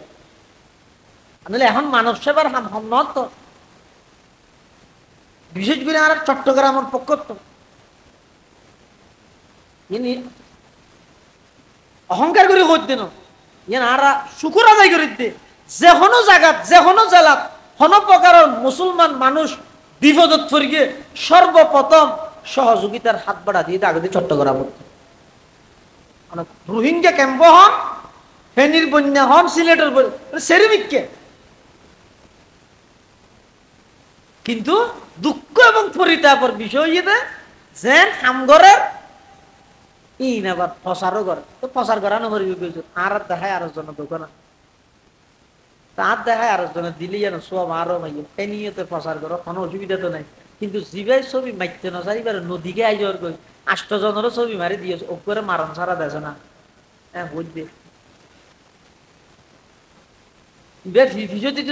আসলে এখন মানব সেবার হামনত বিশেষ করে আর চট্টগ্রামের পক্ষ তো অহংকার করে করতে না আর শুকুর আদায় করে দিতে যে কোনো জায়গাত যে কোনো জেলাত কোনো প্রকারের মুসলমান মানুষ বিপদত পড়িয়ে সর্বপ্রথম সহযোগিতার হাত বাড়া দিয়ে আগে চট্টগ্রাম রোহিঙ্গা ক্যাম্প হন ফেনীর বন্যা হন সিলেটের সেরিমিককে কিন্তু দুঃখ এবং পরিতাপের বিষয় যে আমগরের ইন আবার প্রচারও করে তো প্রচার করানো আর দেখায় আরো জন দোকান তার দেখায় আরো জন দিলি যেন সব আরো মাইয়ে এ নিয়ে তো প্রচার করো কোনো অসুবিধা তো নাই কিন্তু জিবাই ছবি মাইতে না চারিবার নদীকে আই যাওয়ার কই 8 জনেরও ছবি মারি দিয়েছে ও করে মারণ ছাড়া দেছে না হ্যাঁ বুঝবে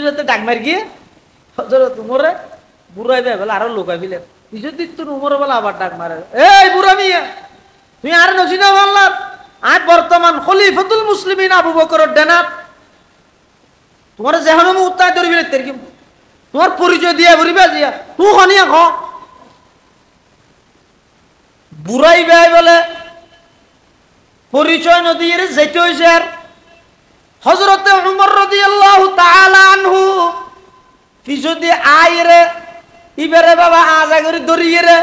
যাতে ডাক মার গিয়ে তোমারে বুড়াইবে বলে আরো লোকাই বিলে তোর উমরে বলে আবার ডাক মারে এই বুড়া মিয়া তুই আর নসিনা বললাম আজ বর্তমান খলিফাতুল মুসলিমিন আবু বকর ডেনাত তোমার যেহন উত্তায় ধরবি তোমার পরিচয় দিয়া ভরিবা দিয়া তুই খনিয়া খ বুড়াই বেয় বলে পরিচয় নদীর যেতে হয়েছে আর হযরতে উমর রাদিয়াল্লাহু তাআলা আনহু পিছদি আইরে ইবারে বাবা আজা করে দরিয়ে রে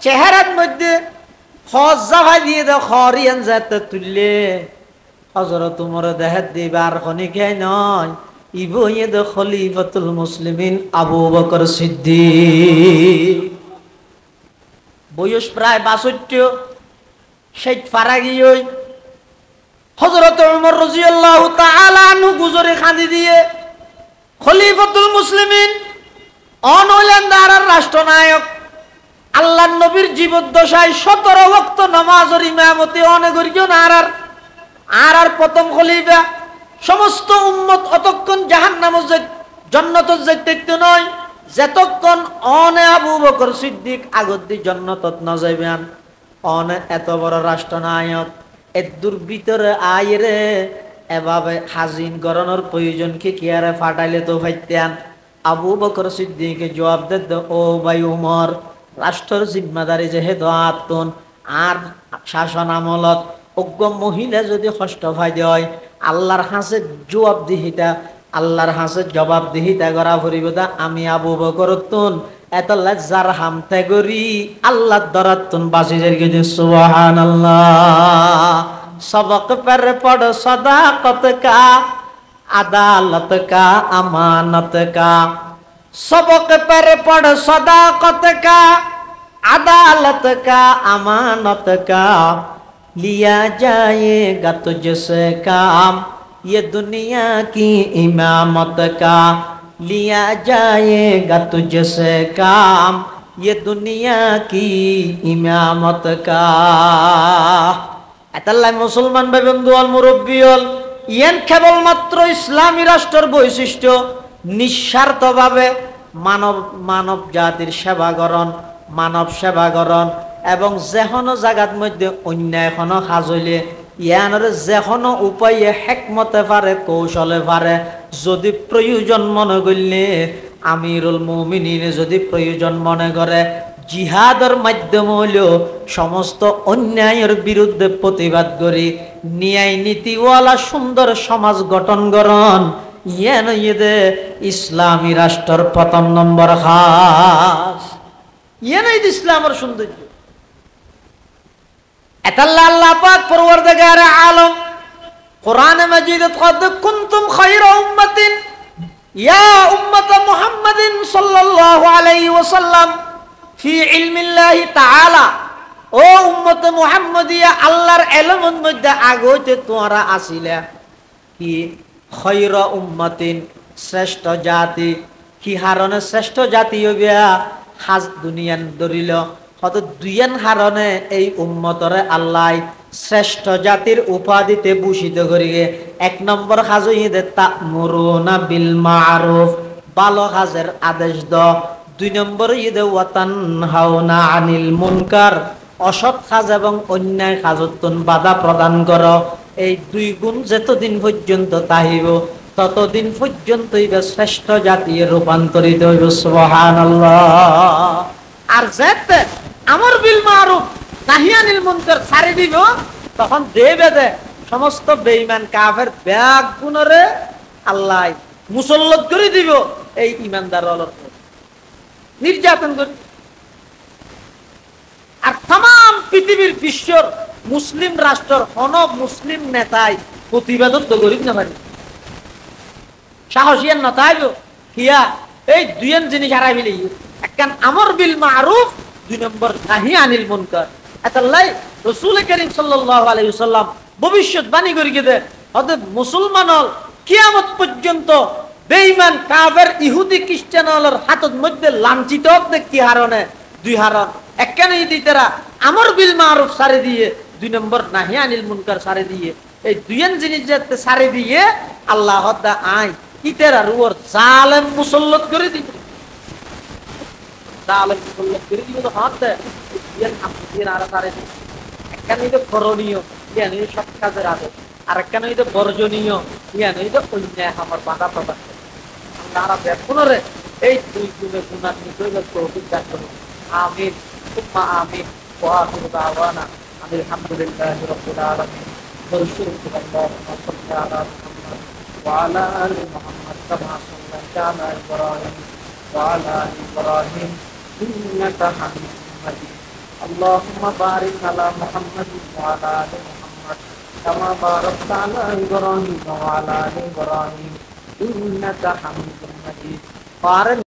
চেহারার মধ্যে খজ্জা ভাই দিয়ে দে খরিয়ান যাতে তুললে হযরত উমর দেহাত দিবার খনিকে নয় ইবয়ে দে খলিফাতুল মুসলিমিন আবু বকর সিদ্দিক বয়স প্রায় 62 সেই ফারাগি ওই হযরত উমর রাদিয়াল্লাহু তাআলা আনহু গুজরে খাদি দিয়ে খলিফাতুল মুসলিমিন অনৈলান্দার রাষ্ট্রনায়ক আল্লাহর নবীর জীবদ্দশায় 17 ওয়াক্ত নামাজের ইমামতি অনেকজন আর প্রথম খলিফা সমস্ত উম্মত অতক্ষণ জাহান্নাম জান্নাত যাইতে নয় যতক্ষণ অনে আবু বকর সিদ্দিক আগদ্দি জান্নাতত না যাইবেন অনে এত বড় রাষ্ট্রনায়ক এর দূর ভিতরে আইরে এভাবে হাজিন করানোর প্রয়োজন কি আরে ফাটাইলে তো ফাইতেন আবু বকর সিদ্দিকে জবাব দেন ও ভাই উমর রাষ্ট্রের জিম্মাদারি যেহেতু আত্মন আর শাসন আমলত অজ্ঞ মহিলা যদি কষ্ট ভাই দেয় আল্লাহর হাসে জবাবদিহিতা আল্লাহর হাসে জবাবদিহিতা করা ফুরিব তা আমি আবু বকর তুন এত লজ্জার হামতে করি আল্লাহ দরাতুন বাসি যাই সুবহানাল্লাহ सबक पर पढ़ सदाकत का अदालत का अमानत का सबक पर पढ़ सदाकत का अदालत का अमानत का लिया जाएगा तुझसे काम ये दुनिया की इमामत का लिया जाएगा तुझसे काम ये दुनिया की इमामत का এতাল্লাই মুসলমান ভাই বন্ধু অল মুরব্বী হল ইয়ান কেবলমাত্র ইসলামী রাষ্ট্রের বৈশিষ্ট্য নিঃস্বার্থভাবে মানব জাতির সেবাকরণ মানব সেবাকরণ এবং যেকোনো জায়গার মধ্যে অন্যায় কোনো সাজলে ইয়ানোর যেকোনো উপায়ে হেকমতে পারে কৌশলে পারে যদি প্রয়োজন মনে করলে আমিরুল মুমিনিনে যদি প্রয়োজন মনে করে জিহাদের মাধ্যম হলেও সমস্ত অন্যায়ের বিরুদ্ধে প্রতিবাদ করি ন্যায় নীতিওয়ালা সুন্দর সমাজ গঠন করন ইয়ান ইয়েদে ইসলামী রাষ্ট্রের প্রথম নম্বর খাস ইয়ান ইসলামের সৌন্দর্য এতাল্লাহ আল্লাহ পাক পরওয়ারদিগার আলম কোরআন মাজিদে قد كنتم خير امه يا امه محمد صلى الله عليه وسلم في علم الله تعالى ও উম্মত মুহাম্মাদিয়া আল্লাহর ইলমের মধ্যে আগতে তোমরা আসিলা কি খায়রা উম্মাতিন শ্রেষ্ঠ জাতি কি হারনে শ্রেষ্ঠ জাতি হইবা হাজ দুনিয়ান দরিল কত দুইয়ান হারনে এই উম্মতরে আল্লাহ শ্রেষ্ঠ জাতির উপাধিতে ভূষিত করিয়ে এক নম্বর কাজ হইতে তা'মুরুনা বিল মা'রুফ ভালো কাজের আদেশ দাও দুই নম্বর ইদে ওয়াতানহাউনা আনিল মুনকার অসৎ কাজ এবং অন্যায় কাজতন বাধা প্রদান করো এই 2 গুণ যতদিন পর্যন্ত তাহিব ততদিন পর্যন্তই শ্রেষ্ঠ জাতি রূপান্তরিত হইব। সুবহানাল্লাহ। আর যেতে আমর বিল মারুফ নাহি আনিল মুনকার ছাড়ি দিব, তখন দেবে দে সমস্ত বেঈমান কাফের ব্যাগ গুণরে আল্লাহ মুসল্লত করে দিব এই ইমানদার নির্যাতন করে। আর তাম পৃথিবীর বিশ্বর মুসলিম রাষ্ট্র হন মুসলিম নেতাই প্রতিবাদন তো করিব না পারি, সাহসিয়ান নতাইব হিয়া এই দুইজন জিনিস হারাই ফেলি, একখান আমর বিল মারুফ, 2 নম্বর নাহি আনিল মুনকার। এতাল্লাই রাসূল করিম সাল্লাল্লাহু আলাইহি ওয়াসাল্লাম ভবিষ্যৎবাণী করি গেছে অতএব মুসলমান হল কিয়ামত পর্যন্ত বেঈমান কাফের ইহুদি খ্রিস্টানদের হাতের মধ্যে লাঞ্ছিত দেখি হারণে 2 হারণ, একখানে দিতেরা আমর বিল মারুফ সারে দিয়ে, 2 নম্বর নাহি আনিল মুনকার সারে দিয়ে, এই দুইজন জিনিস যাতে সারে দিয়ে আল্লাহ দা আই ইতেরা রুয়ার জালেম মুসল্লত করে দিবে, জালেম মুসল্লত করে দিবে। তো হাত দেয় আপনাদের আর সারে দিবে। একখানে তো করণীয়, ইয়ানি সৎ কাজের আদেশ, আর একখানে তো বর্জনীয়, ইয়ানি তো অন্যায় আমার বাধা প্রদান করে। আল্লাহ বেকুনরে এই 2 গুণে গুণার নির্দয় তৌফিক দান করুন। আমিন সুম্মা আমিন। ওয়া আখিরু দাওয়ানা আলহামদুলিল্লাহি রাব্বিল আলামিন। আল্লাহুম্মা সাল্লি আলা মুহাম্মাদ ওয়া আলা আলি মুহাম্মাদ কামা সাল্লাইতা আলা ইব্রাহিম ওয়া আলা আলি ইব্রাহিম ইন্নাকা হামিদুম মাজিদ। আল্লাহুম্মা বারিক আলা মুহাম্মাদ ওয়া আলা আলি মুহাম্মাদ কামা বারাকতা আলা ইব্রাহিম ওয়া আলা আলি ইব্রাহিম ইন্নাকা হামিদুম মাজিদ।